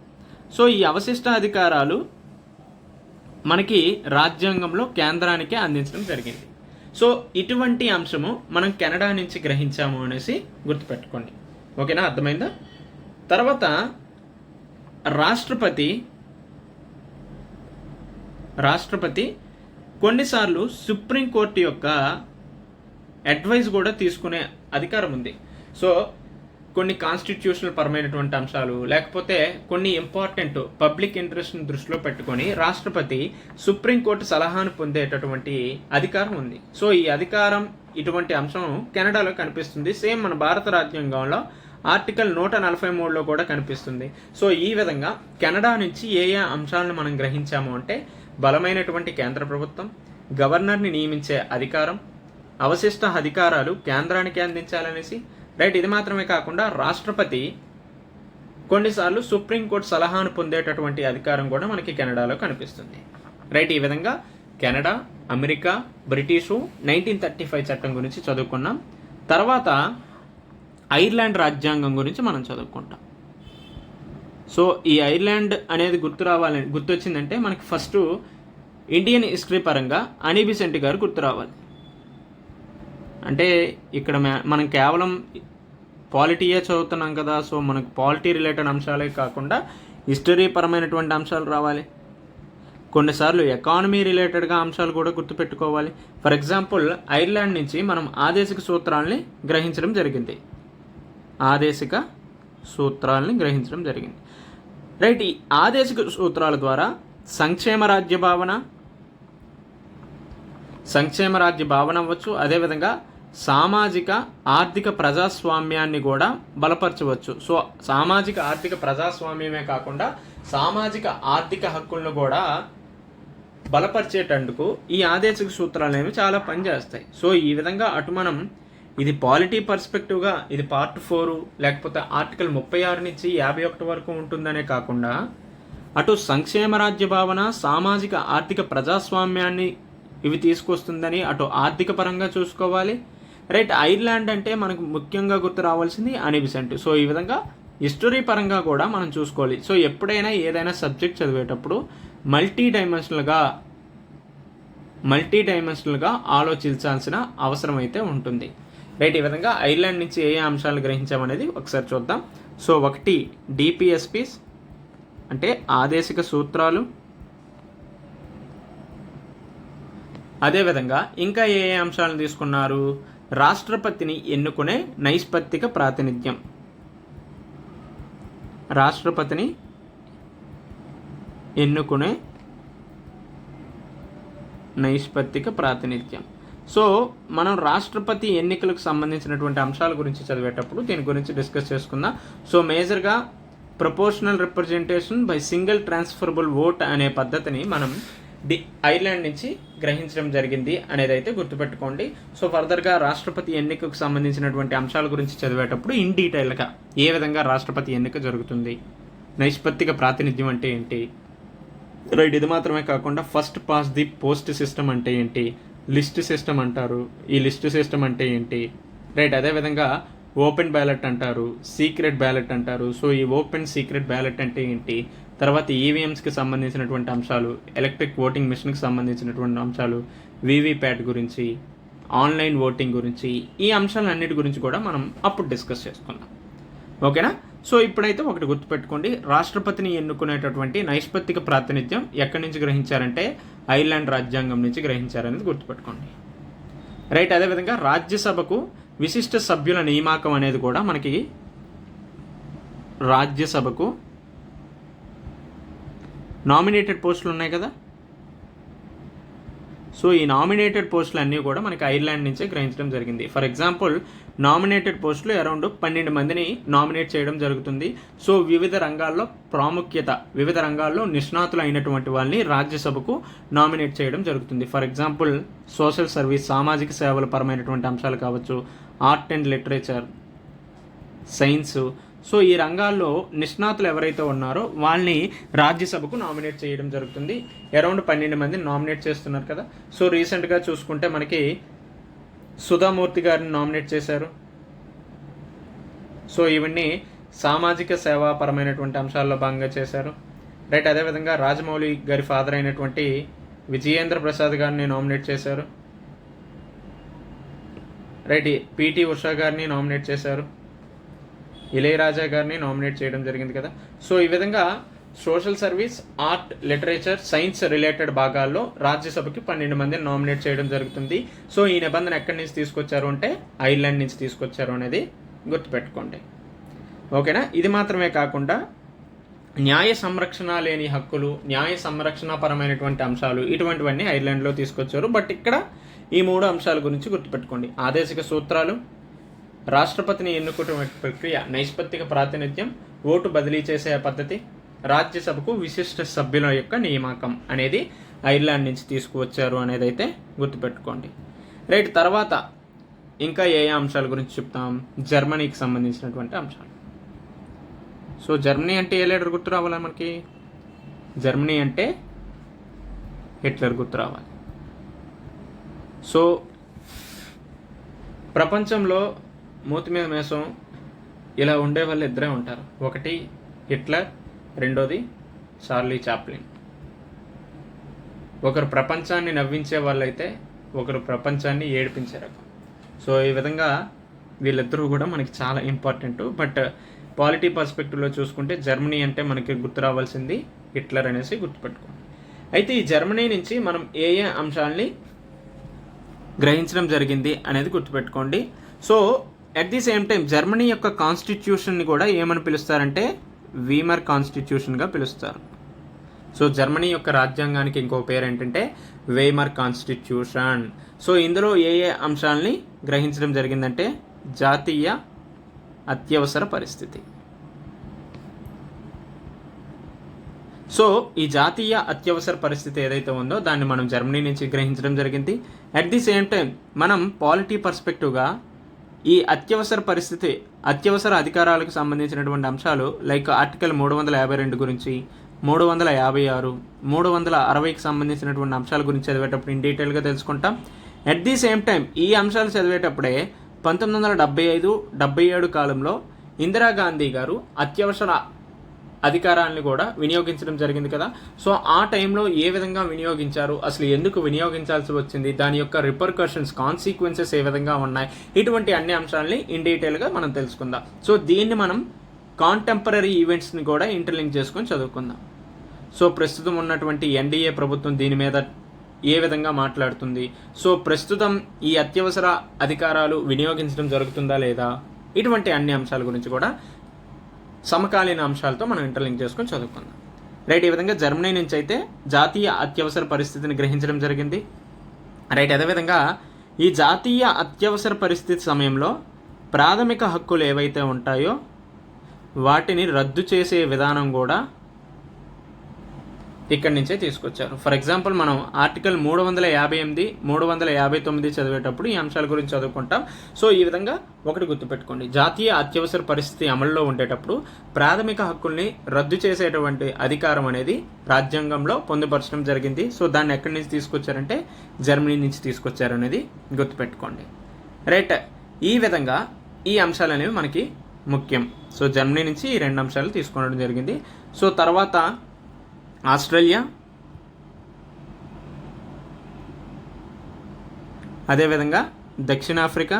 A: సో ఈ అవశిష్ట అధికారాలు మనకి రాజ్యాంగంలో కేంద్రానికే అందించడం జరిగింది. సో ఇటువంటి అంశము మనం కెనడా నుంచి గ్రహించాము అనేసి గుర్తుపెట్టుకోండి. ఓకేనా, అర్థమైందా? తర్వాత రాష్ట్రపతి కొన్నిసార్లు సుప్రీంకోర్టు యొక్క అడ్వైస్ కూడా తీసుకునే అధికారం ఉంది. సో కొన్ని కాన్స్టిట్యూషనల్ పరమైనటువంటి అంశాలు లేకపోతే కొన్ని ఇంపార్టెంట్ పబ్లిక్ ఇంట్రెస్ట్ని దృష్టిలో పెట్టుకొని రాష్ట్రపతి సుప్రీంకోర్టు సలహాను పొందేటటువంటి అధికారం ఉంది. సో ఈ అధికారం, ఇటువంటి అంశం కెనడాలో కనిపిస్తుంది. సేమ్ మన భారత రాజ్యాంగంలో ఆర్టికల్ 143లో కూడా కనిపిస్తుంది. సో ఈ విధంగా కెనడా నుంచి ఏ అంశాలను మనం గ్రహించాము అంటే బలమైనటువంటి కేంద్ర ప్రభుత్వం, గవర్నర్ని నియమించే అధికారం, అవశిష్ట అధికారాలు కేంద్రానికి అందించాలనేసి. రైట్, ఇది మాత్రమే కాకుండా రాష్ట్రపతి కొన్నిసార్లు సుప్రీంకోర్టు సలహాను పొందేటటువంటి అధికారం కూడా మనకి కెనడాలో కనిపిస్తుంది. రైట్, ఈ విధంగా కెనడా, అమెరికా, బ్రిటిషు 1935 చట్టం గురించి చదువుకున్నాం. తర్వాత ఐర్లాండ్ రాజ్యాంగం గురించి మనం చదువుకుంటాం. సో ఈ ఐర్లాండ్ అనేది గుర్తొచ్చిందంటే మనకి ఫస్ట్ ఇండియన్ హిస్టరీ పరంగా అని బెసెంట్ గారు గుర్తు రావాలి. అంటే ఇక్కడ మనం కేవలం పాలిటీయే చదువుతున్నాం కదా. సో మనకు పాలిటీ రిలేటెడ్ అంశాలే కాకుండా హిస్టరీ పరమైనటువంటి అంశాలు రావాలి. కొన్నిసార్లు ఎకానమీ రిలేటెడ్గా అంశాలు కూడా గుర్తుపెట్టుకోవాలి. ఫర్ ఎగ్జాంపుల్ ఐర్లాండ్ నుంచి మనం ఆదేశిక సూత్రాలని గ్రహించడం జరిగింది. రైట్, ఈ ఆదేశిక సూత్రాల ద్వారా సంక్షేమ రాజ్య భావన అవ్వచ్చు. అదేవిధంగా సామాజిక ఆర్థిక ప్రజాస్వామ్యాన్ని కూడా బలపరచవచ్చు. సో సామాజిక ఆర్థిక ప్రజాస్వామ్యమే కాకుండా సామాజిక ఆర్థిక హక్కులను కూడా బలపరిచేటందుకు ఈ ఆదేశిక సూత్రాలు అనేవి చాలా పనిచేస్తాయి. సో ఈ విధంగా అటు మనం ఇది పాలిటీ పర్స్పెక్టివ్గా ఇది పార్ట్ 4 లేకపోతే ఆర్టికల్ 36 నుంచి 51 వరకు ఉంటుందనే కాకుండా అటు సంక్షేమ రాజ్య భావన, సామాజిక ఆర్థిక ప్రజాస్వామ్యాన్ని ఇవి తీసుకొస్తుందని అటు ఆర్థిక పరంగా చూసుకోవాలి. రైట్, ఐర్లాండ్ అంటే మనకు ముఖ్యంగా గుర్తు రావాల్సింది అని బెసెంట్. సో ఈ విధంగా హిస్టరీ పరంగా కూడా మనం చూసుకోవాలి. సో ఎప్పుడైనా ఏదైనా సబ్జెక్ట్ చదివేటప్పుడు మల్టీ డైమెన్షనల్గా ఆలోచించాల్సిన అవసరం అయితే ఉంటుంది. రైట్, ఈ విధంగా ఐర్లాండ్ నుంచి ఏ అంశాలను గ్రహించామనేది ఒకసారి చూద్దాం. సో 1 డిపిఎస్పీస్ అంటే ఆదేశిక సూత్రాలు. అదేవిధంగా ఇంకా ఏ అంశాలను తీసుకున్నారు, రాష్ట్రపతిని ఎన్నుకునే నైష్పత్తిక ప్రాతినిధ్యం. సో మనం రాష్ట్రపతి ఎన్నికలకు సంబంధించినటువంటి అంశాల గురించి చదివేటప్పుడు దీని గురించి డిస్కస్ చేసుకుందాం. సో మేజర్గా proportional representation by single transferable vote అనే పద్ధతిని మనం ఐర్లాండ్ నుంచి గ్రహించడం జరిగింది అనేది అయితే గుర్తుపెట్టుకోండి. సో ఫర్దర్గా రాష్ట్రపతి ఎన్నికకు సంబంధించినటువంటి అంశాల గురించి చదివేటప్పుడు ఇన్ డీటెయిల్గా ఏ విధంగా రాష్ట్రపతి ఎన్నిక జరుగుతుంది, నైష్పత్తిక ప్రాతినిధ్యం అంటే ఏంటి, రైట్, ఇది మాత్రమే కాకుండా first pass the post system అంటే ఏంటి, లిస్ట్ సిస్టమ్ అంటారు, ఈ లిస్ట్ సిస్టమ్ అంటే ఏంటి, రైట్, అదేవిధంగా ఓపెన్ బ్యాలెట్ అంటారు, సీక్రెట్ బ్యాలెట్ అంటారు. సో ఈ ఓపెన్ సీక్రెట్ బ్యాలెట్ అంటే ఏంటి, తర్వాత ఈవీఎంస్కి సంబంధించినటువంటి అంశాలు, ఎలక్ట్రిక్ ఓటింగ్ మిషన్కి సంబంధించినటువంటి అంశాలు, వీవీప్యాట్ గురించి, ఆన్లైన్ ఓటింగ్ గురించి, ఈ అంశాలన్నిటి గురించి కూడా మనం అప్పుడు డిస్కస్ చేసుకుందాం. ఓకేనా. సో ఇప్పుడైతే ఒకటి గుర్తుపెట్టుకోండి, రాష్ట్రపతిని ఎన్నుకునేటటువంటి నైష్పత్తిక ప్రాతినిధ్యం ఎక్కడి నుంచి గ్రహించారంటే ఐర్లాండ్ రాజ్యాంగం నుంచి గ్రహించారనేది గుర్తుపెట్టుకోండి. రైట్. అదేవిధంగా రాజ్యసభకు విశిష్ట సభ్యుల నియామకం అనేది కూడా మనకి రాజ్యసభకు నామినేటెడ్ పోస్టులు ఉన్నాయి కదా. సో ఈ నామినేటెడ్ పోస్టులు అన్నీ కూడా మనకి ఐర్లాండ్ నుంచే గ్రహించడం జరిగింది. ఫర్ ఎగ్జాంపుల్ నామినేటెడ్ పోస్టులు అరౌండ్ 12 మందిని నామినేట్ చేయడం జరుగుతుంది. సో వివిధ రంగాల్లో ప్రాముఖ్యత, వివిధ రంగాల్లో నిష్ణాతులు అయినటువంటి వాళ్ళని రాజ్యసభకు నామినేట్ చేయడం జరుగుతుంది. ఫర్ ఎగ్జాంపుల్ సోషల్ సర్వీస్, సామాజిక సేవల పరమైనటువంటి అంశాలు కావచ్చు, art and literature, science. So ఈ రంగాల్లో నిష్ణాతులు ఎవరైతే ఉన్నారో వాళ్ళని రాజ్యసభకు నామినేట్ చేయడం జరుగుతుంది. అరౌండ్ 12 మందిని నామినేట్ చేస్తున్నారు కదా. సో రీసెంట్గా చూసుకుంటే మనకి సుధామూర్తి గారిని నామినేట్ చేశారు. సో ఇవన్నీ సామాజిక సేవాపరమైనటువంటి అంశాల్లో భాగంగా చేశారు. రైట్. అదేవిధంగా రాజమౌళి గారి ఫాదర్ అయినటువంటి విజయేంద్ర ప్రసాద్ గారిని నామినేట్ చేశారు. రైట్. పిటి ఉషా గారిని నామినేట్ చేశారు. ఇళయరాజా గారిని నామినేట్ చేయడం జరిగింది కదా. సో ఈ విధంగా social service, art, literature, science related భాగాల్లో రాజ్యసభకి 12 మందిని నామినేట్ చేయడం జరుగుతుంది. సో ఈ నిబంధన ఎక్కడి నుంచి తీసుకొచ్చారు అంటే ఐర్లాండ్ నుంచి తీసుకొచ్చారు అనేది గుర్తుపెట్టుకోండి. ఓకేనా. ఇది మాత్రమే కాకుండా న్యాయ సంరక్షణ లేని హక్కులు, న్యాయ సంరక్షణ పరమైనటువంటి అంశాలు, ఇటువంటివన్నీ ఐర్లాండ్లో తీసుకొచ్చారు. బట్ ఇక్కడ ఈ 3 అంశాల గురించి గుర్తుపెట్టుకోండి. ఆదేశిక సూత్రాలు, రాష్ట్రపతిని ఎన్నుకునే ప్రక్రియ, నైష్పత్తిక ప్రాతినిధ్యం, ఓటు బదిలీ చేసే పద్ధతి, రాజ్యసభకు విశిష్ట సభ్యుల యొక్క నియామకం అనేది ఐర్లాండ్ నుంచి తీసుకువచ్చారు అనేది అయితే గుర్తుపెట్టుకోండి. రైట్. తర్వాత ఇంకా ఏ అంశాల గురించి చెప్తాం? జర్మనీకి సంబంధించినటువంటి అంశాలు. సో జర్మనీ అంటే ఏ లీడర్ గుర్తు రావాలి మనకి? జర్మనీ అంటే హిట్లర్ గుర్తు రావాలి. సో ప్రపంచంలో మూతి మీద మేసం ఇలా ఉండే వాళ్ళు ఇద్దరే ఉంటారు. ఒకటి హిట్లర్, రెండోది చార్లీ చాప్లిన్. ఒకరు ప్రపంచాన్ని నవ్వించే వాళ్ళైతే ఒకరు ప్రపంచాన్ని ఏడిపించే రకం. సో ఈ విధంగా వీళ్ళిద్దరూ కూడా మనకి చాలా ఇంపార్టెంట్. బట్ పాలిటీ పర్స్పెక్టివ్లో చూసుకుంటే జర్మనీ అంటే మనకి గుర్తు రావాల్సింది హిట్లర్ అనేసి గుర్తుపెట్టుకోండి. అయితే ఈ జర్మనీ నుంచి మనం ఏ ఏ అంశాలని గ్రహించడం జరిగింది అనేది గుర్తుపెట్టుకోండి. So at the same time Germany యొక్క కాన్స్టిట్యూషన్ని కూడా ఏమని పిలుస్తారంటే వీమర్ కాన్స్టిట్యూషన్గా పిలుస్తారు. సో జర్మనీ యొక్క రాజ్యాంగానికి ఇంకో పేరు ఏంటంటే వేమర్ కాన్స్టిట్యూషన్. సో ఇందులో ఏ ఏ అంశాలని గ్రహించడం జరిగిందంటే జాతీయ అత్యవసర పరిస్థితి. సో ఈ జాతీయ అత్యవసర పరిస్థితి ఏదైతే ఉందో దాన్ని మనం జర్మనీ నుంచి గ్రహించడం జరిగింది. అట్ ది సేమ్ టైం మనం పాలిటీ పర్స్పెక్టివ్గా ఈ అత్యవసర పరిస్థితి, అత్యవసర అధికారాలకు సంబంధించినటువంటి అంశాలు లైక్ ఆర్టికల్ 352 గురించి, 356, 360కి సంబంధించినటువంటి అంశాల గురించి చదివేటప్పుడు ఇన్ డీటెయిల్గా తెలుసుకుంటాం. అట్ ది సేమ్ టైం ఈ అంశాలు చదివేటప్పుడే 1975-77 కాలంలో ఇందిరాగాంధీ గారు అత్యవసర అధికారాన్ని కూడా వినియోగించడం జరిగింది కదా. సో ఆ టైంలో ఏ విధంగా వినియోగించారు, అసలు ఎందుకు వినియోగించాల్సి వచ్చింది, దాని యొక్క రిపర్కషన్స్, కాన్సిక్వెన్సెస్ ఏ విధంగా ఉన్నాయి, ఇటువంటి అన్ని అంశాలని ఇన్ డీటెయిల్గా మనం తెలుసుకుందాం. సో దీన్ని మనం కాంటెంపరీ ఈవెంట్స్ని కూడా ఇంటర్లింక్ చేసుకొని చదువుకుందాం. సో ప్రస్తుతం ఉన్నటువంటి ఎన్డీఏ ప్రభుత్వం దీని మీద ఏ విధంగా మాట్లాడుతుంది, సో ప్రస్తుతం ఈ అత్యవసర అధికారాలు వినియోగించడం జరుగుతుందా లేదా, ఇటువంటి అన్ని అంశాల గురించి కూడా సమకాలీన అంశాలతో మనం ఇంటర్లింక్ చేసుకొని చదువుకుందాం. రైట్. ఈ విధంగా జర్మనీ నుంచి అయితే జాతీయ అత్యవసర పరిస్థితిని గ్రహించడం జరిగింది. రైట్. అదేవిధంగా ఈ జాతీయ అత్యవసర పరిస్థితి సమయంలో ప్రాథమిక హక్కులు ఏవైతే ఉంటాయో వాటిని రద్దు చేసే విధానం కూడా ఇక్కడి నుంచే తీసుకొచ్చారు. ఫర్ ఎగ్జాంపుల్ మనం ఆర్టికల్ 358, 359 చదివేటప్పుడు ఈ అంశాల గురించి చదువుకుంటాం. సో ఈ విధంగా ఒకటి గుర్తుపెట్టుకోండి, జాతీయ అత్యవసర పరిస్థితి అమల్లో ఉండేటప్పుడు ప్రాథమిక హక్కుల్ని రద్దు చేసేటువంటి అధికారం అనేది రాజ్యాంగంలో పొందుపరచడం జరిగింది. సో దాన్ని ఎక్కడి నుంచి తీసుకొచ్చారంటే జర్మనీ నుంచి తీసుకొచ్చారు అనేది గుర్తుపెట్టుకోండి. రైట్. ఈ విధంగా ఈ అంశాలు అనేవి మనకి ముఖ్యం. సో జర్మనీ నుంచి ఈ 2 అంశాలు తీసుకోవడం జరిగింది. సో తర్వాత ఆస్ట్రేలియా, అదేవిధంగా దక్షిణాఫ్రికా,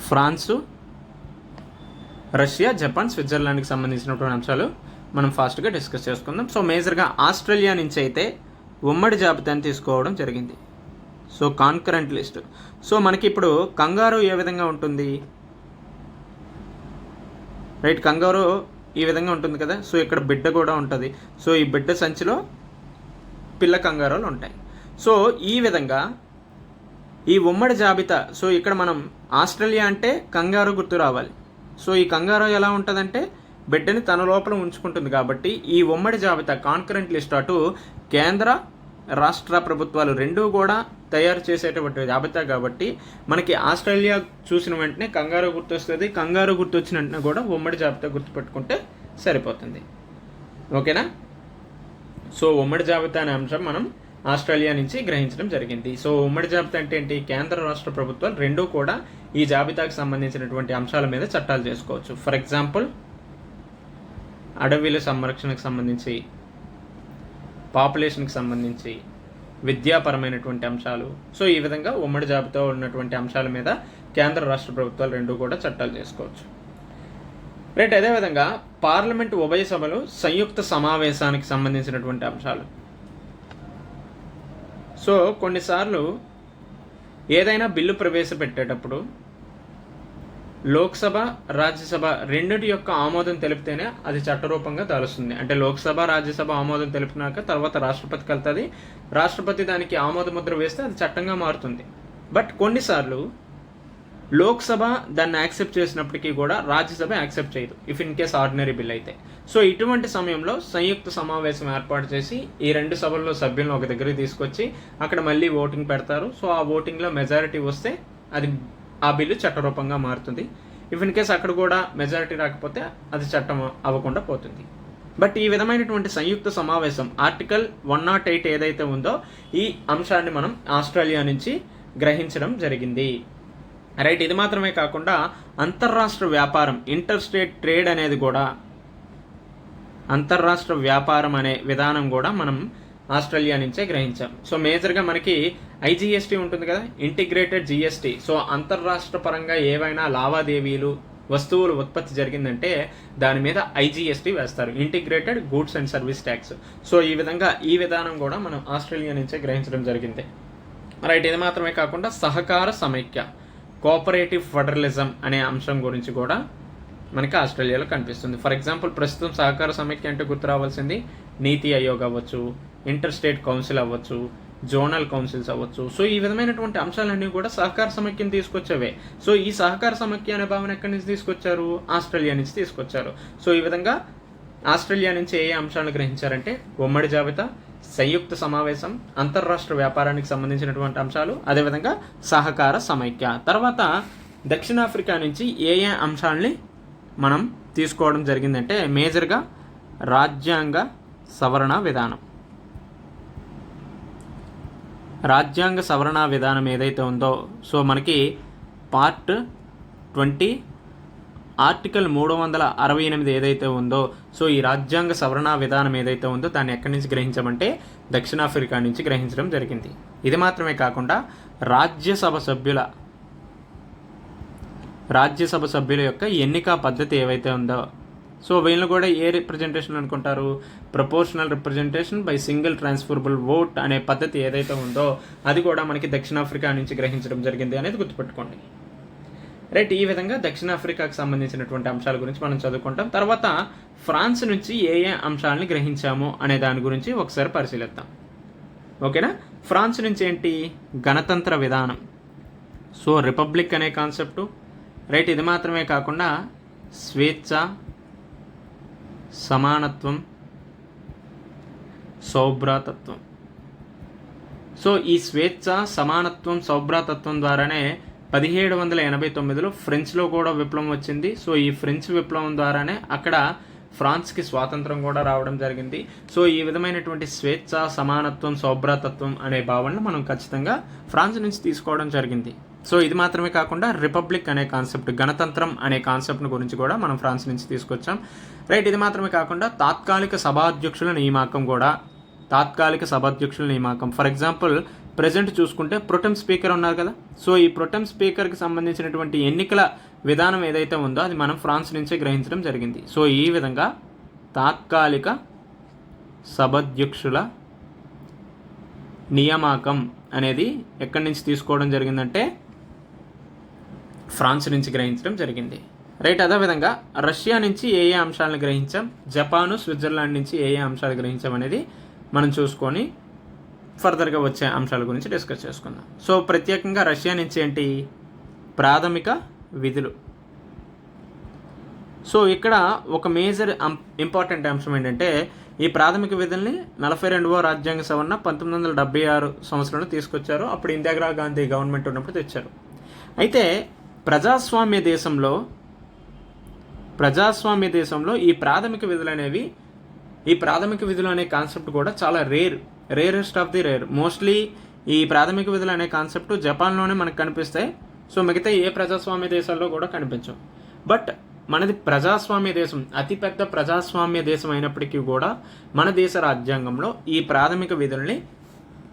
A: ఫ్రాన్సు, రష్యా, జపాన్, స్విట్జర్లాండ్కి సంబంధించినటువంటి అంశాలు మనం ఫాస్ట్గా డిస్కస్ చేసుకుందాం. సో మేజర్గా ఆస్ట్రేలియా నుంచి అయితే ఉమ్మడి జాబితాని తీసుకోవడం జరిగింది. So concurrent list. సో మనకి ఇప్పుడు కంగారు ఏ విధంగా ఉంటుంది, రైట్? కంగారు ఈ విధంగా ఉంటుంది కదా. సో ఇక్కడ బిడ్డ కూడా ఉంటుంది. సో ఈ బిడ్డ సంచిలో పిల్ల కంగారులు ఉంటాయి. సో ఈ విధంగా ఈ ఉమ్మడి జాబితా. సో ఇక్కడ మనం ఆస్ట్రేలియా అంటే కంగారు గుర్తు రావాలి. సో ఈ కంగారు ఎలా ఉంటుందంటే బిడ్డని తన లోపల ఉంచుకుంటుంది. కాబట్టి ఈ ఉమ్మడి జాబితా కాన్కరెంట్ లిస్ట్ అటు కేంద్ర రాష్ట్ర ప్రభుత్వాలు రెండూ కూడా తయారు చేసేటువంటి జాబితా. కాబట్టి మనకి ఆస్ట్రేలియా చూసిన వెంటనే కంగారు గుర్తొస్తుంది. కంగారు గుర్తొచ్చిన వెంటనే కూడా ఉమ్మడి జాబితా గుర్తుపెట్టుకుంటే సరిపోతుంది. ఓకేనా? సో ఉమ్మడి జాబితా అనే అంశం మనం ఆస్ట్రేలియా నుంచి గ్రహించడం జరిగింది. సో ఉమ్మడి జాబితా అంటే ఏంటి? కేంద్ర రాష్ట్ర ప్రభుత్వాలు రెండూ కూడా ఈ జాబితాకు సంబంధించినటువంటి అంశాల మీద చట్టాలు చేసుకోవచ్చు. ఫర్ ఎగ్జాంపుల్ అడవిల సంరక్షణకు సంబంధించి, పాపులేషన్కి సంబంధించి, విద్యాపరమైనటువంటి అంశాలు. సో ఈ విధంగా ఉమ్మడి జాబితా ఉన్నటువంటి అంశాల మీద కేంద్ర రాష్ట్ర ప్రభుత్వాలు రెండూ కూడా చట్టాలు చేసుకోవచ్చు. రైట్. అదేవిధంగా పార్లమెంటు ఉభయ సభలు సంయుక్త సమావేశానికి సంబంధించినటువంటి అంశాలు. సో కొన్నిసార్లు ఏదైనా బిల్లు ప్రవేశపెట్టేటప్పుడు లోక్సభ, రాజ్యసభ రెండింటి యొక్క ఆమోదం తెలిపితేనే అది చట్టరూపంగా దాలుస్తుంది. అంటే లోక్సభ, రాజ్యసభ ఆమోదం తెలిపినాక తర్వాత రాష్ట్రపతికి వెళ్తుంది. రాష్ట్రపతి దానికి ఆమోద ముద్ర వేస్తే అది చట్టంగా మారుతుంది. బట్ కొన్నిసార్లు లోక్సభ దాన్ని యాక్సెప్ట్ చేసినప్పటికీ కూడా రాజ్యసభ యాక్సెప్ట్ చేయదు, if in case ordinary bill అయితే. సో ఇటువంటి సమయంలో సంయుక్త సమావేశం ఏర్పాటు చేసి ఈ రెండు సభల్లో సభ్యులను ఒక దగ్గరికి తీసుకొచ్చి అక్కడ మళ్ళీ ఓటింగ్ పెడతారు. సో ఆ ఓటింగ్లో మెజారిటీ వస్తే అది ఆ బిల్లు చట్టరూపంగా మారుతుంది. ఇఫ్ ఇన్ కేస్ అక్కడ కూడా మెజారిటీ రాకపోతే అది చట్టం అవ్వకుండా పోతుంది. బట్ ఈ విధమైనటువంటి సంయుక్త సమావేశం ఆర్టికల్ 108 ఏదైతే ఉందో ఈ అంశాన్ని మనం ఆస్ట్రేలియా నుంచి గ్రహించడం జరిగింది. రైట్. ఇది మాత్రమే కాకుండా అంతర్రాష్ట్ర వ్యాపారం, ఇంటర్ స్టేట్ ట్రేడ్ అనేది కూడా, అంతర్రాష్ట్ర వ్యాపారం అనే విధానం కూడా మనం ఆస్ట్రేలియా నుంచే గ్రహించాం. సో మేజర్గా మనకి ఐజిఎస్టీ ఉంటుంది కదా, ఇంటిగ్రేటెడ్ జిఎస్టీ. సో అంతర్రాష్ట్ర పరంగా ఏవైనా లావాదేవీలు, వస్తువులు ఉత్పత్తి జరిగిందంటే దాని మీద ఐజిఎస్టీ వేస్తారు, integrated goods and service tax. So ఈ విధంగా ఈ విధానం కూడా మనం ఆస్ట్రేలియా నుంచే గ్రహించడం జరిగింది. రైట్. ఇది మాత్రమే కాకుండా సహకార సమైక్య, కోఆపరేటివ్ ఫెడరలిజం అనే అంశం గురించి కూడా మనకి ఆస్ట్రేలియాలో కనిపిస్తుంది. ఫర్ ఎగ్జాంపుల్ ప్రస్తుతం సహకార సమైక్య అంటే గుర్తు రావాల్సింది నీతి ఆయోగ్ అవ్వచ్చు, ఇంటర్ స్టేట్ కౌన్సిల్ అవ్వచ్చు, జోనల్ కౌన్సిల్స్ అవ్వచ్చు. సో ఈ విధమైనటువంటి అంశాలన్నీ కూడా సహకార సమైక్యను తీసుకొచ్చేవే. సో ఈ సహకార సమైక్య అనే భావన ఎక్కడి నుంచి తీసుకొచ్చారు? ఆస్ట్రేలియా నుంచి తీసుకొచ్చారు. సో ఈ విధంగా ఆస్ట్రేలియా నుంచి ఏ ఆంశాలను గ్రహించారంటే ఉమ్మడి జాబితా, సంయుక్త సమావేశం, అంతర్రాష్ట్ర వ్యాపారానికి సంబంధించినటువంటి అంశాలు, అదేవిధంగా సహకార సమైక్య. తర్వాత దక్షిణాఫ్రికా నుంచి ఏ ఏ అంశాలని మనం తీసుకోవడం జరిగిందంటే మేజర్గా రాజ్యాంగ సవరణ విధానం. రాజ్యాంగ సవరణ విధానం ఏదైతే ఉందో, సో మనకి పార్ట్ 20 ఆర్టికల్ 368 ఏదైతే ఉందో, సో ఈ రాజ్యాంగ సవరణ విధానం ఏదైతే ఉందో దాన్ని ఎక్కడి నుంచి గ్రహించామంటే దక్షిణాఫ్రికా నుంచి గ్రహించడం జరిగింది. ఇది మాత్రమే కాకుండా రాజ్యసభ సభ్యుల యొక్క ఎన్నిక పద్ధతి ఏవైతే ఉందో, సో వీళ్ళని కూడా ఏ రిప్రజెంటేషన్ అనుకుంటారు? Proportional representation by single transferable vote అనే పద్ధతి ఏదైతే ఉందో అది కూడా మనకి దక్షిణాఫ్రికా నుంచి గ్రహించడం జరిగింది అనేది గుర్తుపెట్టుకోండి. రైట్. ఈ విధంగా దక్షిణాఫ్రికాకు సంబంధించినటువంటి అంశాల గురించి మనం చదువుకుంటాం. తర్వాత ఫ్రాన్స్ నుంచి ఏ ఏ అంశాలని గ్రహించాము అనే దాని గురించి ఒకసారి పరిశీలిద్దాం. ఓకేనా? ఫ్రాన్స్ నుంచి ఏంటి? గణతంత్ర విధానం, సో రిపబ్లిక్ అనే కాన్సెప్టు. రైట్. ఇది మాత్రమే కాకుండా స్వేచ్ఛ, సమానత్వం, సౌభ్రాతత్వం. సో ఈ స్వేచ్ఛ, సమానత్వం, సౌభ్రాతత్వం ద్వారానే 1789లో ఫ్రెంచ్లో కూడా విప్లవం వచ్చింది. సో ఈ ఫ్రెంచ్ విప్లవం ద్వారానే అక్కడ ఫ్రాన్స్కి స్వాతంత్రం కూడా రావడం జరిగింది. సో ఈ విధమైనటువంటి స్వేచ్ఛ, సమానత్వం, సౌభ్రాతత్వం అనే భావనలు మనం ఖచ్చితంగా ఫ్రాన్స్ నుంచి తీసుకోవడం జరిగింది. సో ఇది మాత్రమే కాకుండా రిపబ్లిక్ అనే కాన్సెప్ట్, గణతంత్రం అనే కాన్సెప్ట్ గురించి కూడా మనం ఫ్రాన్స్ నుంచి తీసుకొచ్చాం. రైట్. ఇది మాత్రమే కాకుండా తాత్కాలిక సభాధ్యక్షుల నియామకం. ఫర్ ఎగ్జాంపుల్ ప్రజెంట్ చూసుకుంటే ప్రొటెం స్పీకర్ ఉన్నారు కదా, సో ఈ ప్రొటెం స్పీకర్కి సంబంధించినటువంటి ఎన్నికల విధానం ఏదైతే ఉందో అది మనం ఫ్రాన్స్ నుంచే గ్రహించడం జరిగింది. సో ఈ విధంగా తాత్కాలిక సభాధ్యక్షుల నియామకం అనేది ఎక్కడి నుంచి తీసుకోవడం జరిగిందంటే ఫ్రాన్స్ నుంచి గ్రహించడం జరిగింది. రైట్, అదేవిధంగా రష్యా నుంచి ఏ ఏ అంశాలను గ్రహించాం, జపాను, స్విట్జర్లాండ్ నుంచి ఏ ఏ అంశాలు గ్రహించాం అనేది మనం చూసుకొని ఫర్దర్గా వచ్చే అంశాల గురించి డిస్కస్ చేసుకుందాం. సో ప్రత్యేకంగా రష్యా నుంచి ఏంటి, ప్రాథమిక విధులు. సో ఇక్కడ ఒక మేజర్ ఇంపార్టెంట్ అంశం ఏంటంటే ఈ ప్రాథమిక విధుల్ని 42వ రాజ్యాంగ సవరణ 1976 సంవత్సరంలో తీసుకొచ్చారు. అప్పుడు ఇందిరాగాంధీ గవర్నమెంట్ ఉన్నప్పుడు తెచ్చారు. అయితే ప్రజాస్వామ్య దేశంలో ఈ ప్రాథమిక విధులు అనేవి, ఈ ప్రాథమిక విధులు అనే కాన్సెప్ట్ కూడా చాలా rarest of the rare. Mostly ఈ ప్రాథమిక విధులు అనే కాన్సెప్ట్ జపాన్లోనే మనకు కనిపిస్తాయి. సో మిగతా ఏ ప్రజాస్వామ్య దేశాల్లో కూడా కనిపించవు. బట్ మనది ప్రజాస్వామ్య దేశం, అతిపెద్ద ప్రజాస్వామ్య దేశం అయినప్పటికీ కూడా మన దేశ రాజ్యాంగంలో ఈ ప్రాథమిక విధుల్ని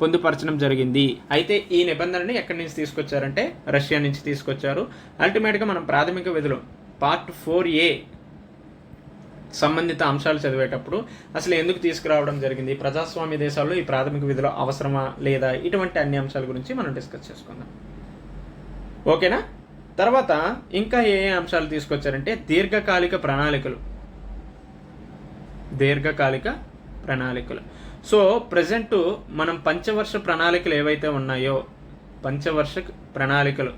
A: పొందుపరచడం జరిగింది. అయితే ఈ నిబంధనని ఎక్కడి నుంచి తీసుకొచ్చారంటే రష్యా నుంచి తీసుకొచ్చారు. అల్టిమేట్గా మనం ప్రాథమిక విధులు పార్ట్ 4A సంబంధిత అంశాలు చదివేటప్పుడు అసలు ఎందుకు తీసుకురావడం జరిగింది, ప్రజాస్వామ్య దేశాల్లో ఈ ప్రాథమిక విధులు అవసరమా లేదా, ఇటువంటి అన్ని అంశాల గురించి మనం డిస్కస్ చేసుకుందాం. ఓకేనా. తర్వాత ఇంకా ఏ ఏ అంశాలు తీసుకొచ్చారంటే దీర్ఘకాలిక ప్రణాళికలు. సో ప్రజెంట్ మనం పంచవర్ష ప్రణాళికలు ఏవైతే ఉన్నాయో, పంచవర్ష ప్రణాళికలు,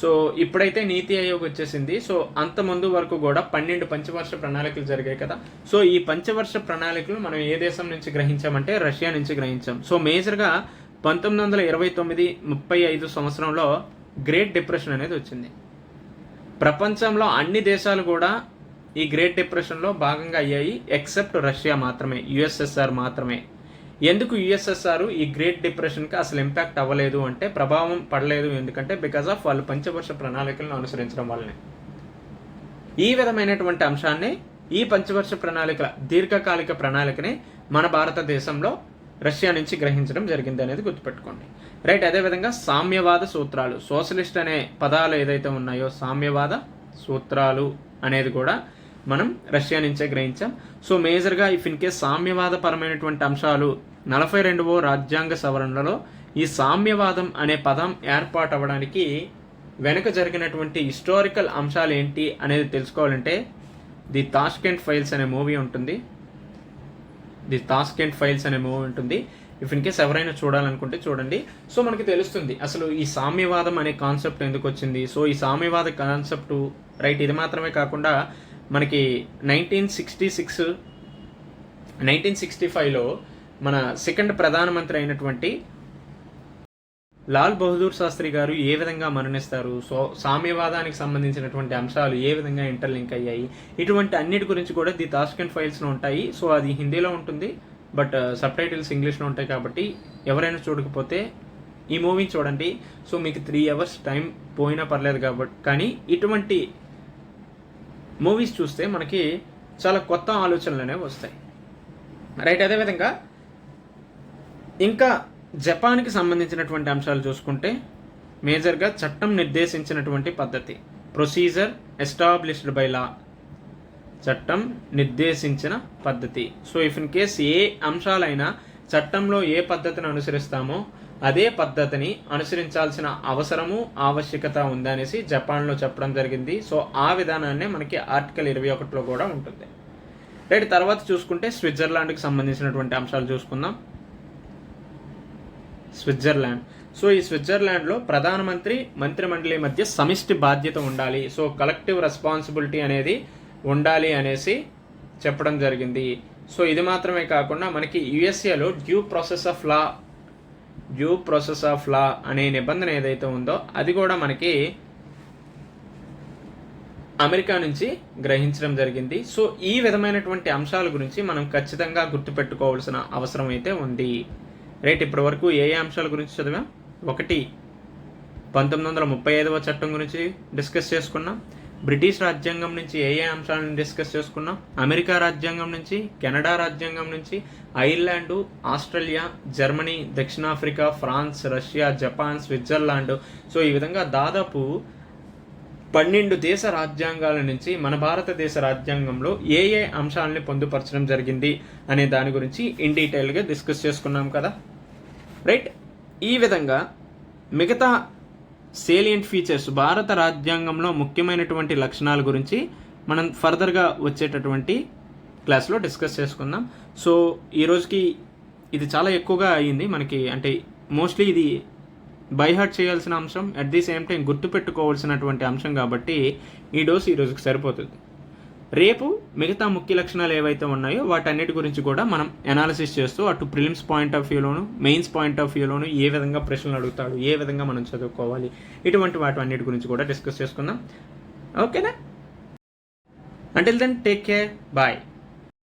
A: సో ఇప్పుడైతే నీతి ఆయోగ్ వచ్చేసింది. సో అంత ముందు వరకు కూడా 12 పంచవర్ష ప్రణాళికలు జరిగాయి కదా. సో ఈ పంచవర్ష ప్రణాళికలు మనం ఏ దేశం నుంచి గ్రహించామంటే రష్యా నుంచి గ్రహించాం. సో మేజర్గా 1929-35 సంవత్సరంలో గ్రేట్ డిప్రెషన్ అనేది వచ్చింది. ప్రపంచంలో అన్ని దేశాలు కూడా ఈ గ్రేట్ డిప్రెషన్లో భాగంగా అయ్యాయి, ఎక్సెప్ట్ రష్యా మాత్రమే, యుఎస్ఎస్ఆర్ మాత్రమే. ఎందుకు యుఎస్ఎస్ఆర్ ఈ గ్రేట్ డిప్రెషన్కి అసలు ఇంపాక్ట్ అవ్వలేదు అంటే, ప్రభావం పడలేదు, ఎందుకంటే బికాజ్ ఆఫ్ వాళ్ళు పంచవర్ష ప్రణాళికలను అనుసరించడం వల్లనే. ఈ విధమైనటువంటి అంశాన్ని, ఈ పంచవర్ష ప్రణాళికల దీర్ఘకాలిక ప్రణాళికని మన భారతదేశంలో రష్యా నుంచి గ్రహించడం జరిగింది అనేది గుర్తుపెట్టుకోండి. రైట్, అదేవిధంగా సామ్యవాద సూత్రాలు, సోషలిస్ట్ అనే పదాలు ఏదైతే ఉన్నాయో సామ్యవాద సూత్రాలు అనేది కూడా మనం రష్యా నుంచే గ్రహించాం. సో మేజర్గా ఇఫ్ ఇన్ కేస్ సామ్యవాద పరమైనటువంటి అంశాలు 42వ రాజ్యాంగ సవరణలో ఈ సామ్యవాదం అనే పదం ఏర్పాటు అవ్వడానికి వెనుక జరిగినటువంటి హిస్టారికల్ అంశాలు ఏంటి అనేది తెలుసుకోవాలంటే ది తాష్కెంట్ ఫైల్స్ అనే మూవీ ఉంటుంది. ఇఫ్ ఇన్ కేస్ ఎవరైనా చూడాలనుకుంటే చూడండి. సో మనకి తెలుస్తుంది అసలు ఈ సామ్యవాదం అనే కాన్సెప్ట్ ఎందుకు వచ్చింది. సో ఈ సామ్యవాద కాన్సెప్ట్ రైట్, ఇది మాత్రమే కాకుండా మనకి 1965లో మన సెకండ్ ప్రధానమంత్రి అయినటువంటి లాల్ బహదూర్ శాస్త్రి గారు ఏ విధంగా మరణిస్తారు, సో సామ్యవాదానికి సంబంధించినటువంటి అంశాలు ఏ విధంగా ఇంటర్లింక్ అయ్యాయి, ఇటువంటి అన్నిటి గురించి కూడా ది తాష్కెంట్ ఫైల్స్లో ఉంటాయి. సో అది హిందీలో ఉంటుంది, బట్ సబ్ టైటిల్స్ ఇంగ్లీష్లో ఉంటాయి. కాబట్టి ఎవరైనా చూడకపోతే ఈ మూవీని చూడండి. సో మీకు 3 hours టైం పోయినా పర్లేదు కాబట్టి, కానీ ఇటువంటి మూవీస్ చూస్తే మనకి చాలా కొత్త ఆలోచనలు అనేవి వస్తాయి. రైట్, అదేవిధంగా ఇంకా జపాన్కి సంబంధించినటువంటి అంశాలు చూసుకుంటే మేజర్గా చట్టం నిర్దేశించినటువంటి పద్ధతి, ప్రొసీజర్ ఎస్టాబ్లిష్డ్ బై లా, చట్టం నిర్దేశించిన పద్ధతి. సో ఇఫ్ ఇన్ కేస్ ఏ అంశాలైనా చట్టంలో ఏ పద్ధతిని అనుసరిస్తామో అదే పద్ధతిని అనుసరించాల్సిన అవసరము ఆవశ్యకత ఉందనేసి జపాన్లో చెప్పడం జరిగింది. సో ఆ విధానాన్నే మనకి ఆర్టికల్ 21లో కూడా ఉంటుంది. రైట్, తర్వాత చూసుకుంటే స్విట్జర్లాండ్కి సంబంధించినటువంటి అంశాలు చూసుకుందాం. స్విట్జర్లాండ్. సో ఈ స్విట్జర్లాండ్లో మంత్రిమండలి మధ్య సమిష్టి బాధ్యత ఉండాలి, సో కలెక్టివ్ రెస్పాన్సిబిలిటీ అనేది ఉండాలి అనేసి చెప్పడం జరిగింది. సో ఇది మాత్రమే కాకుండా మనకి యుఎస్ఏలో డ్యూ ప్రాసెస్ ఆఫ్ లా అనే నిబంధన ఏదైతే ఉందో అది కూడా మనకి అమెరికా నుంచి గ్రహించడం జరిగింది. సో ఈ విధమైనటువంటి అంశాల గురించి మనం ఖచ్చితంగా గుర్తుపెట్టుకోవాల్సిన అవసరం అయితే ఉంది. రైట్, ఇప్పటి వరకు ఏ అంశాల గురించి చదివాం? 1 1935వ చట్టం గురించి డిస్కస్ చేసుకున్నాం. బ్రిటిష్ రాజ్యాంగం నుంచి ఏ అంశాలను డిస్కస్ చేసుకున్నాం, అమెరికా రాజ్యాంగం నుంచి, కెనడా రాజ్యాంగం నుంచి, ఐర్లాండు, ఆస్ట్రేలియా, జర్మనీ, దక్షిణాఫ్రికా, France, Russia, Japan, Switzerland. So ఈ విధంగా దాదాపు 12 దేశ రాజ్యాంగాల నుంచి మన భారతదేశ రాజ్యాంగంలో ఏ అంశాలని పొందుపరచడం జరిగింది అనే దాని గురించి ఇన్ డీటెయిల్గా డిస్కస్ చేసుకున్నాం కదా, రైట్. ఈ విధంగా మిగతా సేలియంట్ ఫీచర్స్, భారత రాజ్యాంగంలో ముఖ్యమైనటువంటి లక్షణాల గురించి మనం ఫర్దర్గా వచ్చేటటువంటి క్లాస్లో డిస్కస్ చేసుకుందాం. సో ఈ రోజుకి ఇది చాలా ఎక్కువగా అయ్యింది మనకి, అంటే మోస్ట్లీ ఇది బైహార్ట్ చేయాల్సిన అంశం, అట్ ది సేమ్ టైం గుర్తుపెట్టుకోవాల్సినటువంటి అంశం కాబట్టి ఈ రోజుకి సరిపోతుంది. రేపు మిగతా ముఖ్య లక్షణాలు ఏవైతే ఉన్నాయో వాటన్నిటి గురించి కూడా మనం అనాలిసిస్ చేస్తూ అటు ప్రిలిమ్స్ పాయింట్ ఆఫ్ వ్యూలోను, మెయిన్స్ పాయింట్ ఆఫ్ వ్యూలోను ఏ విధంగా ప్రశ్నలు అడుగుతాడు, ఏ విధంగా మనం చదువుకోవాలి, ఇటువంటి వాటన్నిటి గురించి కూడా డిస్కస్ చేసుకుందాం. ఓకేనా? Until then take care, bye.